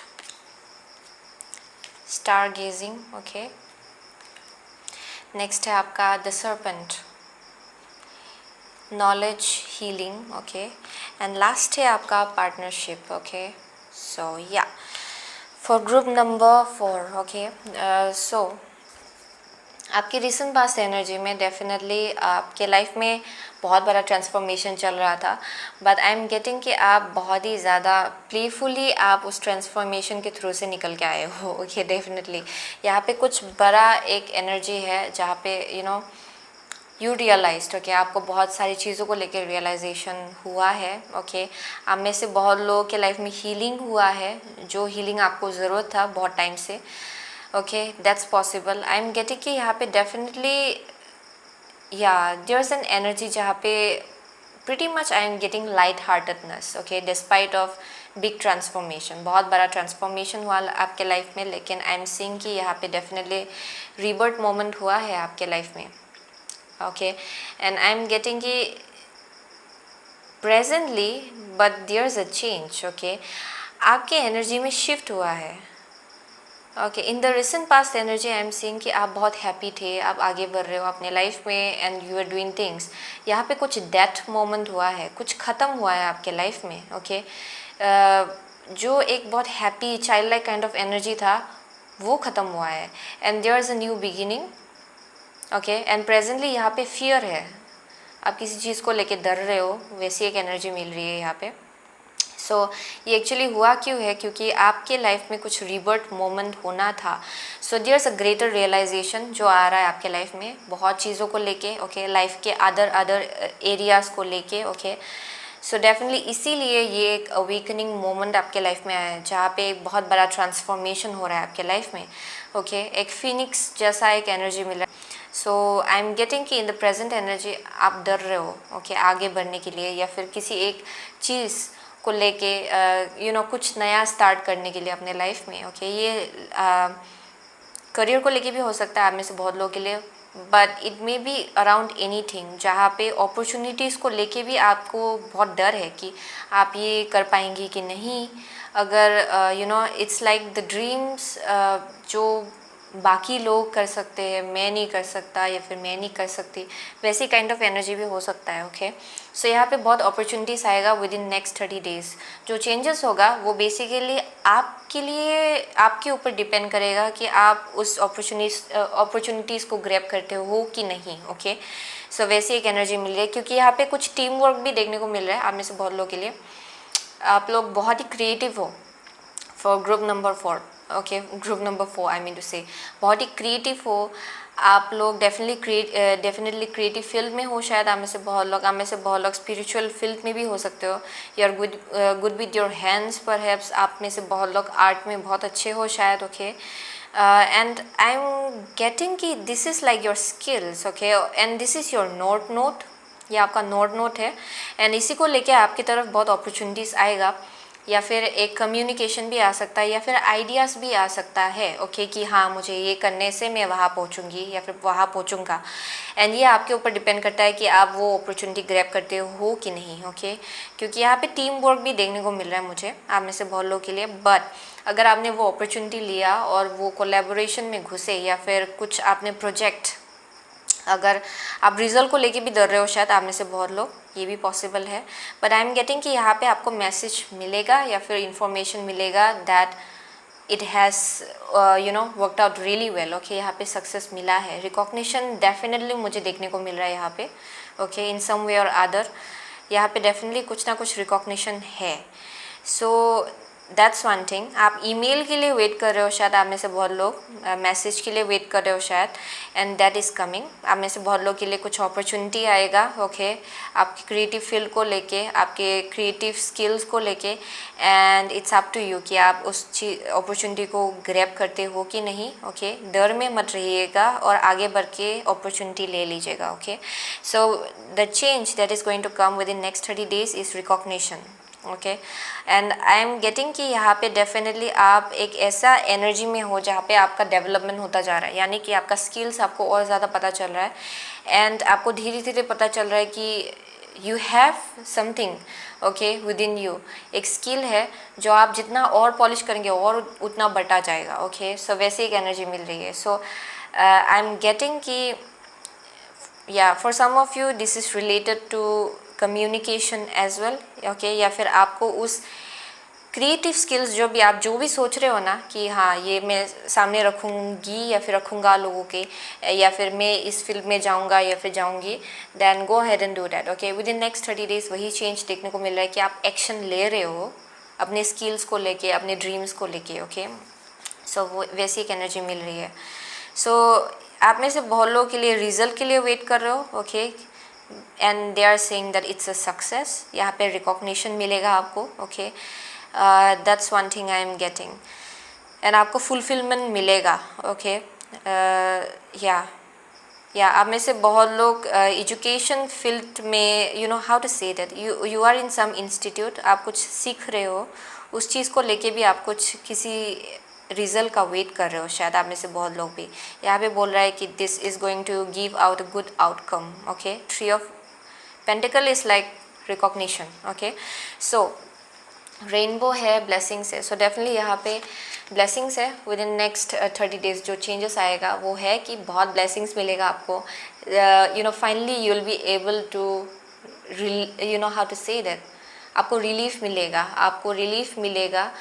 star gazing. Okay, next है आपका the serpent, knowledge healing. Okay, and last है आपका पार्टनरशिप. ओके, सो या फॉर ग्रुप नंबर 4. ओके, सो आपकी रिसेंट पास्ट एनर्जी में डेफिनेटली आपके लाइफ में बहुत बड़ा ट्रांसफॉर्मेशन चल रहा था. बट आई एम गेटिंग कि आप बहुत ही ज़्यादा प्लेफुली आप उस ट्रांसफॉर्मेशन के थ्रू से निकल के आए हो. ओके, डेफिनेटली यहाँ पे कुछ बड़ा एक एनर्जी है जहाँ पे यू रियलाइज्ड. ओके, आपको बहुत सारी चीज़ों को लेकर रियलाइजेशन हुआ है. ओके, आप में से बहुत लोगों के लाइफ में हीलिंग हुआ है, जो हीलिंग आपको ज़रूरत था बहुत टाइम से. Okay, that's possible. I am getting कि यहाँ पे डेफिनेटली या देयर इज़ एन एनर्जी जहाँ पे pretty much I am getting light heartedness. Okay, despite of big transformation, बहुत बड़ा ट्रांसफॉर्मेशन हुआ आपके लाइफ में, लेकिन आई एम सीइंग कि यहाँ पे डेफिनेटली रीबर्थ मोमेंट हुआ है आपके लाइफ में. Okay, and I am getting कि presently but there is a change. Okay, आपके एनर्जी में शिफ्ट हुआ है. Okay, in the recent past energy I am seeing कि आप बहुत हैप्पी थे, आप आगे बढ़ रहे हो अपने लाइफ में and you are doing things. यहाँ पे कुछ डेथ मोमेंट हुआ है, कुछ ख़त्म हुआ है आपके लाइफ में. ओके, जो एक बहुत happy child like kind of energy था वो ख़त्म हुआ है and there is a new beginning. Okay, and presently यहाँ पे फियर है, आप किसी चीज़ को लेके डर रहे हो, वैसी एक एनर्जी मिल रही है यहाँ पे. सो ये एक्चुअली हुआ क्यों है, क्योंकि आपके लाइफ में कुछ रीबर्थ मोमेंट होना था. So there is a greater realization जो आ रहा है आपके लाइफ में बहुत चीज़ों को लेके. ओके, लाइफ के अदर एरियाज़ को लेके. ओके, सो डेफिनेटली इसीलिए ये एक अवेकनिंग मोमेंट आपके लाइफ में आया है जहाँ पे एक बहुत बड़ा ट्रांसफॉर्मेशन हो रहा है आपके लाइफ में. ओके, एक फिनिक्स जैसा एक एनर्जी मिल रहा है. सो आई एम गेटिंग कि इन द प्रेजेंट एनर्जी आप डर रहे हो. ओके, आगे बढ़ने के लिए या फिर किसी एक चीज़ को लेके कुछ नया स्टार्ट करने के लिए अपने लाइफ में. ओके, ये करियर को लेके भी हो सकता है आप में से बहुत लोगों के लिए. But it may be around anything, जहाँ पे अपॉर्चुनिटीज़ को लेके भी आपको बहुत डर है कि आप ये कर पाएंगी कि नहीं। अगर you know it's like the dreams जो बाकी लोग कर सकते हैं मैं नहीं कर सकता, या फिर मैं नहीं कर सकती, वैसी काइंड ऑफ एनर्जी भी हो सकता है। ओके, सो यहाँ पे बहुत अपॉर्चुनिटीज़ आएगा विद इन नेक्स्ट 30 डेज़। जो चेंजेस होगा वो बेसिकली आपके लिए, आपके ऊपर डिपेंड करेगा कि आप उस अपॉर्चुनिटीज़ को ग्रैब करते हो कि नहीं। ओके, सो वैसी एक एनर्जी मिल रही है, क्योंकि यहाँ पे कुछ टीम वर्क भी देखने को मिल रहा है आप में से बहुत लोगों के लिए। आप लोग बहुत ही क्रिएटिव हो for group number 4। Okay, group number 4 I mean to say बहुत ही क्रिएटिव हो आप लोग। डेफिनेटली क्रिएटिव फील्ड में हो शायद आप में से बहुत लोग। आप में से बहुत लोग स्पिरिचुअल फील्ड में भी हो सकते हो। You are good with your hands perhaps. आप में से बहुत लोग आर्ट में बहुत अच्छे हो शायद। Okay, and I am getting कि this is like your skills. Okay, and this is your note. ये आपका नोट है, एंड इसी को लेके आपकी तरफ बहुत अपॉर्चुनिटीज़ आएगा, या फिर एक कम्युनिकेशन भी आ सकता है, या फिर आइडियाज़ भी आ सकता है। ओके, कि हाँ मुझे ये करने से मैं वहाँ पहुँचूँगी या फिर वहाँ पहुँचूँगा। एंड ये आपके ऊपर डिपेंड करता है कि आप वो अपॉर्चुनिटी ग्रैब करते हो कि नहीं। ओके, क्योंकि यहाँ पे टीम वर्क भी देखने को मिल रहा है मुझे आप में से बहुत लोगों के लिए। बट अगर आपने वो अपॉर्चुनिटी लिया और वो कोलैबोरेशन में घुसे, या फिर कुछ आपने प्रोजेक्ट, अगर आप रिजल्ट को लेके भी डर रहे हो शायद आप में से बहुत लोग, ये भी पॉसिबल है। बट आई एम गेटिंग कि यहाँ पे आपको मैसेज मिलेगा या फिर इंफॉर्मेशन मिलेगा that it has you know worked out really well. Okay, यहाँ पे सक्सेस मिला है, रिकॉग्निशन डेफिनेटली मुझे देखने को मिल रहा है यहाँ पे। ओके, इन सम वे और अदर यहाँ पे डेफिनेटली कुछ ना कुछ रिकॉग्निशन है। So that's one thing. आप ईमेल के लिए वेट कर रहे हो शायद आप में से बहुत लोग, मैसेज के लिए वेट कर रहे हो शायद, एंड दैट इज़ कमिंग। आप में से बहुत लोग के लिए कुछ अपॉर्चुनिटी आएगा। ओके, आपकी क्रिएटिव फील्ड को लेके, आपके क्रिएटिव स्किल्स को लेके, and it's up to you कि आप उस अपॉर्चुनिटी को ग्रैब करते हो कि नहीं। ओके, डर में मत रहिएगा और आगे बढ़ के अपॉर्चुनिटी ले लीजिएगा। Okay, so the change that is going to come within next 30 days is recognition. Okay, and I am getting कि यहाँ पे डेफिनेटली आप एक ऐसा एनर्जी में हो जहाँ पे आपका डेवलपमेंट होता जा रहा है, यानी कि आपका स्किल्स आपको और ज़्यादा पता चल रहा है, एंड आपको धीरे धीरे पता चल रहा है कि you have something okay with in you. एक स्किल है जो आप जितना और पॉलिश करेंगे और उतना बढ़ता जाएगा। ओके, सो वैसे एक एनर्जी मिल रही है। सो आई एम गेटिंग कि या for some of you this is related to communication as well. Okay, या फिर आपको उस क्रिएटिव स्किल्स जो भी सोच रहे हो ना कि हाँ ये मैं सामने रखूँगी या फिर रखूँगा लोगों के, या फिर मैं इस फील्ड में जाऊँगा या फिर जाऊँगी, then go ahead and do that. Okay, within next 30 days वही चेंज देखने को मिल रहा है कि आप एक्शन ले रहे हो अपने स्किल्स को लेके, अपने ड्रीम्स को लेके। ओके, सो वो वैसी एक एनर्जी मिल रही है। सो आप में से बहुत लोगों के लिए रिजल्ट के लिए वेट कर रहे हो। Okay, and they are saying that it's a success. यहाँ पे रिकॉग्निशन मिलेगा आपको। Okay, that's one thing I am getting, and आपको फुलफिलमेंट मिलेगा। ओके, या आप में से बहुत लोग एजुकेशन फील्ड में, you know how to say that, you are in some institute, आप कुछ सीख रहे हो, उस चीज़ को लेके भी आप कुछ किसी रिजल्ट का वेट कर रहे हो शायद आप में से बहुत लोग भी। यहाँ पे बोल रहा है कि this is going to give out a good outcome. Okay, 3 of pentacle is like recognition. Okay, so rainbow है, ब्लेसिंग्स है। सो डेफिनेटली यहाँ पे ब्लेसिंग्स है। विद इन नेक्स्ट 30 डेज जो चेंजेस आएगा वो है कि बहुत ब्लेसिंग्स मिलेगा आपको। You know finally you will be able to you know how to say that, आपको रिलीफ मिलेगा। आपको रिलीफ मिलेगा।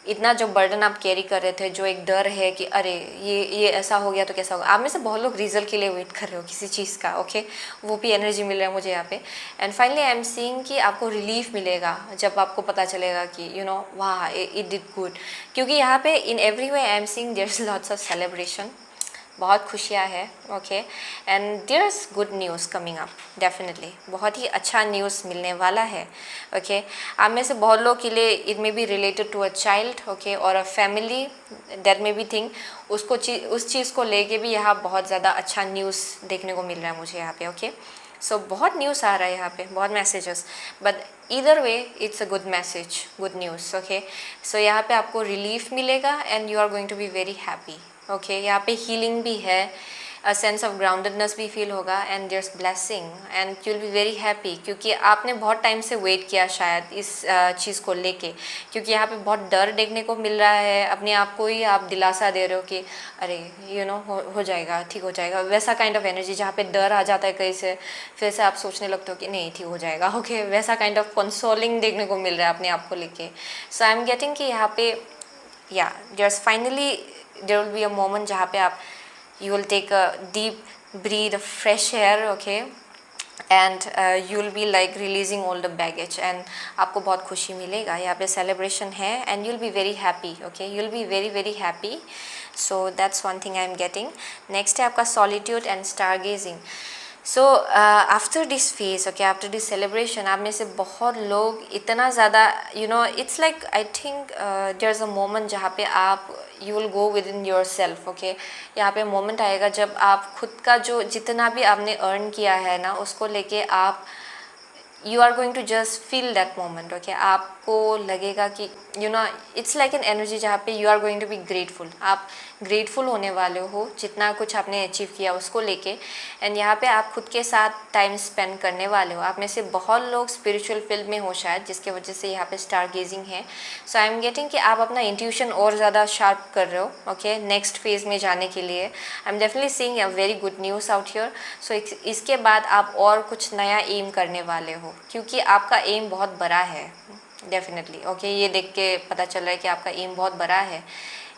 इतना जो बर्डन आप कैरी कर रहे थे, जो एक डर है कि अरे ये ऐसा हो गया तो कैसा होगा, आप में से बहुत लोग रिजल्ट के लिए वेट कर रहे हो किसी चीज़ का। ओके, वो भी एनर्जी मिल रहा है मुझे यहाँ पे। And finally I am seeing कि आपको रिलीफ मिलेगा जब आपको पता चलेगा कि यू नो वाह इट डिड गुड। क्योंकि यहाँ पे in every way I am seeing there is lots of celebration, बहुत खुशियाँ है। Okay, and there is good news coming up definitely, बहुत ही अच्छा न्यूज़ मिलने वाला है। ओके, आप में से बहुत लोग के लिए it may be related to a child. Okay, और a family that may be thing, उस चीज़ को लेके भी यहाँ बहुत ज़्यादा अच्छा न्यूज़ देखने को मिल रहा है मुझे यहाँ पे। ओके, सो बहुत न्यूज़ आ रहा है यहाँ पे, बहुत messages, but either way it's a good message, good news. Okay, so यहाँ पे आपको रिलीफ मिलेगा and you are going to be very happy. Okay, यहाँ पे हीलिंग भी है, सेंस ऑफ ग्राउंडेडनेस भी फील होगा and there's blessing and you will be very happy, क्योंकि आपने बहुत टाइम से वेट किया शायद इस चीज़ को लेके, क्योंकि यहाँ पे बहुत डर देखने को मिल रहा है। अपने आप को ही आप दिलासा दे रहे हो कि अरे हो जाएगा, ठीक हो जाएगा, वैसा काइंड ऑफ एनर्जी जहाँ पे डर आ जाता है कहीं से, फिर से आप सोचने लगते हो कि नहीं ठीक हो जाएगा, ओके, वैसा काइंड ऑफ कंसोलिंग देखने को मिल रहा है अपने आप को लेके। सो आई एम गेटिंग कि यहाँ पे या just finally there will be a moment जहाँ पे आप you will take a deep breathe of fresh air, okay, and you will be like releasing all the baggage and आपको बहुत खुशी मिलेगा। यहाँ पे celebration है and you'll be very happy, okay, you'll be very very happy. So that's one thing I am getting. Next है आपका solitude and stargazing. So after this phase, okay, after this celebration, आप में से बहुत लोग इतना ज़्यादा it's like I think there is a moment जहाँ पे आप you will go within your self, okay. यहाँ पे मोमेंट आएगा जब आप खुद का जो जितना भी आपने अर्न किया है ना, उसको लेके आप you are going to just feel that moment, okay. आपको लगेगा कि इट्स लाइक एन एनर्जी जहाँ पे you are going to be grateful. आप ग्रेटफुल होने वाले हो जितना कुछ आपने अचीव किया उसको लेके, एंड यहाँ पे आप खुद के साथ टाइम स्पेंड करने वाले हो। आप में से बहुत लोग स्पिरिचुअल फील्ड में हो शायद, जिसके वजह से यहाँ पे स्टार गेजिंग है। सो आई एम गेटिंग कि आप अपना इंट्यूशन और ज़्यादा शार्प कर रहे हो, ओके, नेक्स्ट फेज़ में जाने के लिए। I am definitely seeing a very good news out here. So इसके बाद आप और कुछ नया एम करने वाले हो, क्योंकि आपका एम बहुत बड़ा है डेफिनेटली, ओके। ये देख के पता चल रहा है कि आपका एम बहुत बड़ा है,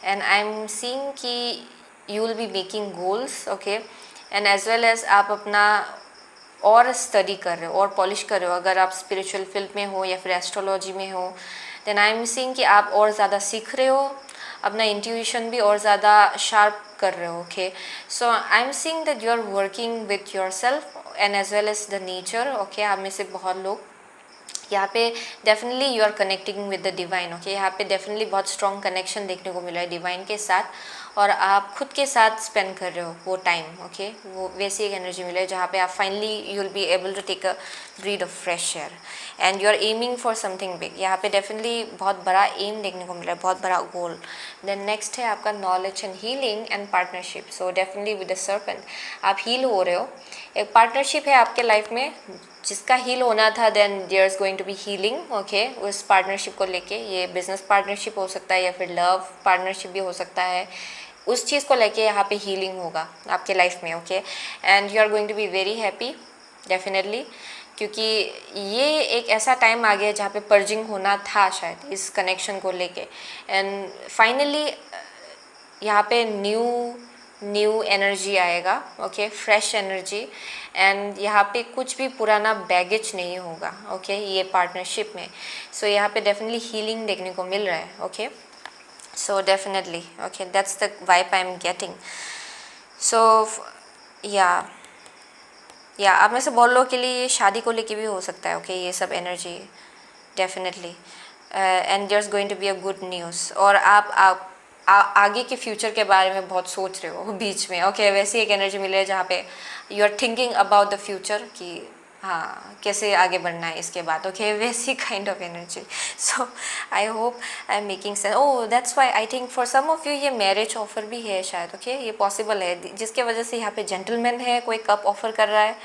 एंड आई एम सीइंग कि you will be making goals, okay, and as well as आप अपना और स्टडी कर रहे हो और पॉलिश कर रहे हो। अगर आप स्पिरिचुअल फील्ड में हो या फिर एस्ट्रोलॉजी में हो, देन आई एम सीइंग कि आप और ज़्यादा सीख रहे हो, अपना इंट्यूशन भी और ज़्यादा शार्प कर रहे हो, okay. So I am seeing that you are working with your self and as well as the nature, okay. आप में से बहुत लोग यहाँ पे definitely you are connecting with the divine, okay. यहाँ पे डेफिनेटली बहुत स्ट्रॉन्ग कनेक्शन देखने को मिला है डिवाइन के साथ, और आप खुद के साथ स्पेंड कर रहे हो वो टाइम, ओके। वो वैसी एक एनर्जी मिला है जहाँ पे आप finally you will be able to take a breath of fresh air and you are aiming for something big. यहाँ पे डेफिनेटली बहुत बड़ा एम देखने को मिला है, बहुत बड़ा गोल। देन नेक्स्ट है आपका knowledge and healing and partnership. So definitely with the serpent आप हील हो रहे हो। एक पार्टनरशिप है आपके लाइफ में जिसका हील होना था, then there is going to be healing, okay, उस पार्टनरशिप को लेके। ये बिजनेस पार्टनरशिप हो सकता है या फिर लव पार्टनरशिप भी हो सकता है। उस चीज़ को लेके यहाँ पे हीलिंग होगा आपके लाइफ में, okay, and you are going to be very happy definitely, क्योंकि ये एक ऐसा टाइम आ गया जहाँ पे पर्जिंग होना था शायद इस कनेक्शन को लेके, एंड फाइनली यहाँ पे न्यू एनर्जी आएगा, ओके, फ्रेश एनर्जी, एंड यहाँ पे कुछ भी पुराना बैगेज नहीं होगा, ओके, ये पार्टनरशिप में। सो यहाँ पे डेफिनेटली हीलिंग देखने को मिल रहा है, okay. So definitely, okay, that's the vibe I am getting. So या आप में से बहुत लोगों के लिए ये शादी को लेके भी हो सकता है, ओके, ये सब energy definitely, and there is going to be a good news. और आप आगे के फ्यूचर के बारे में बहुत सोच रहे हो बीच में, ओके, वैसी एक एनर्जी मिले है जहाँ पे you are thinking about the future कि हाँ कैसे आगे बढ़ना है इसके बाद, ओके, वैसी kind of energy. So I hope I am making sense. Oh that's why I think for some of you ये मैरिज ऑफर भी है शायद, ओके, ये पॉसिबल है, जिसके वजह से यहाँ पे जेंटलमैन है, कोई कप ऑफर कर रहा है,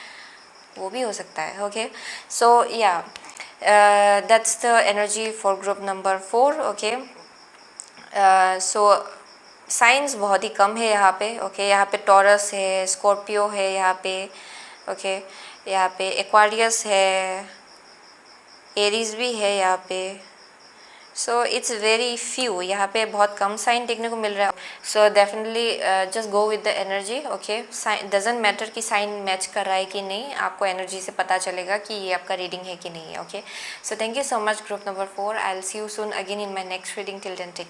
वो भी हो सकता है, ओके। सो या that's the energy for group number 4, okay. So science बहुत ही कम है यहाँ पे, ओके। यहाँ पे टॉरस है, स्कॉर्पियो है यहाँ पे, ओके, यहाँ पे एक्वारियस है, एरीज भी है यहाँ पे। सो इट्स वेरी फ्यू, यहाँ पे बहुत कम साइन देखने को मिल रहा है। So definitely just go with the energy, okay. Doesn't matter कि साइन मैच कर रहा है कि नहीं, आपको एनर्जी से पता चलेगा कि ये आपका रीडिंग है कि नहीं है, okay. So thank you so much group number 4। I will see you soon again in my next reading. Till then take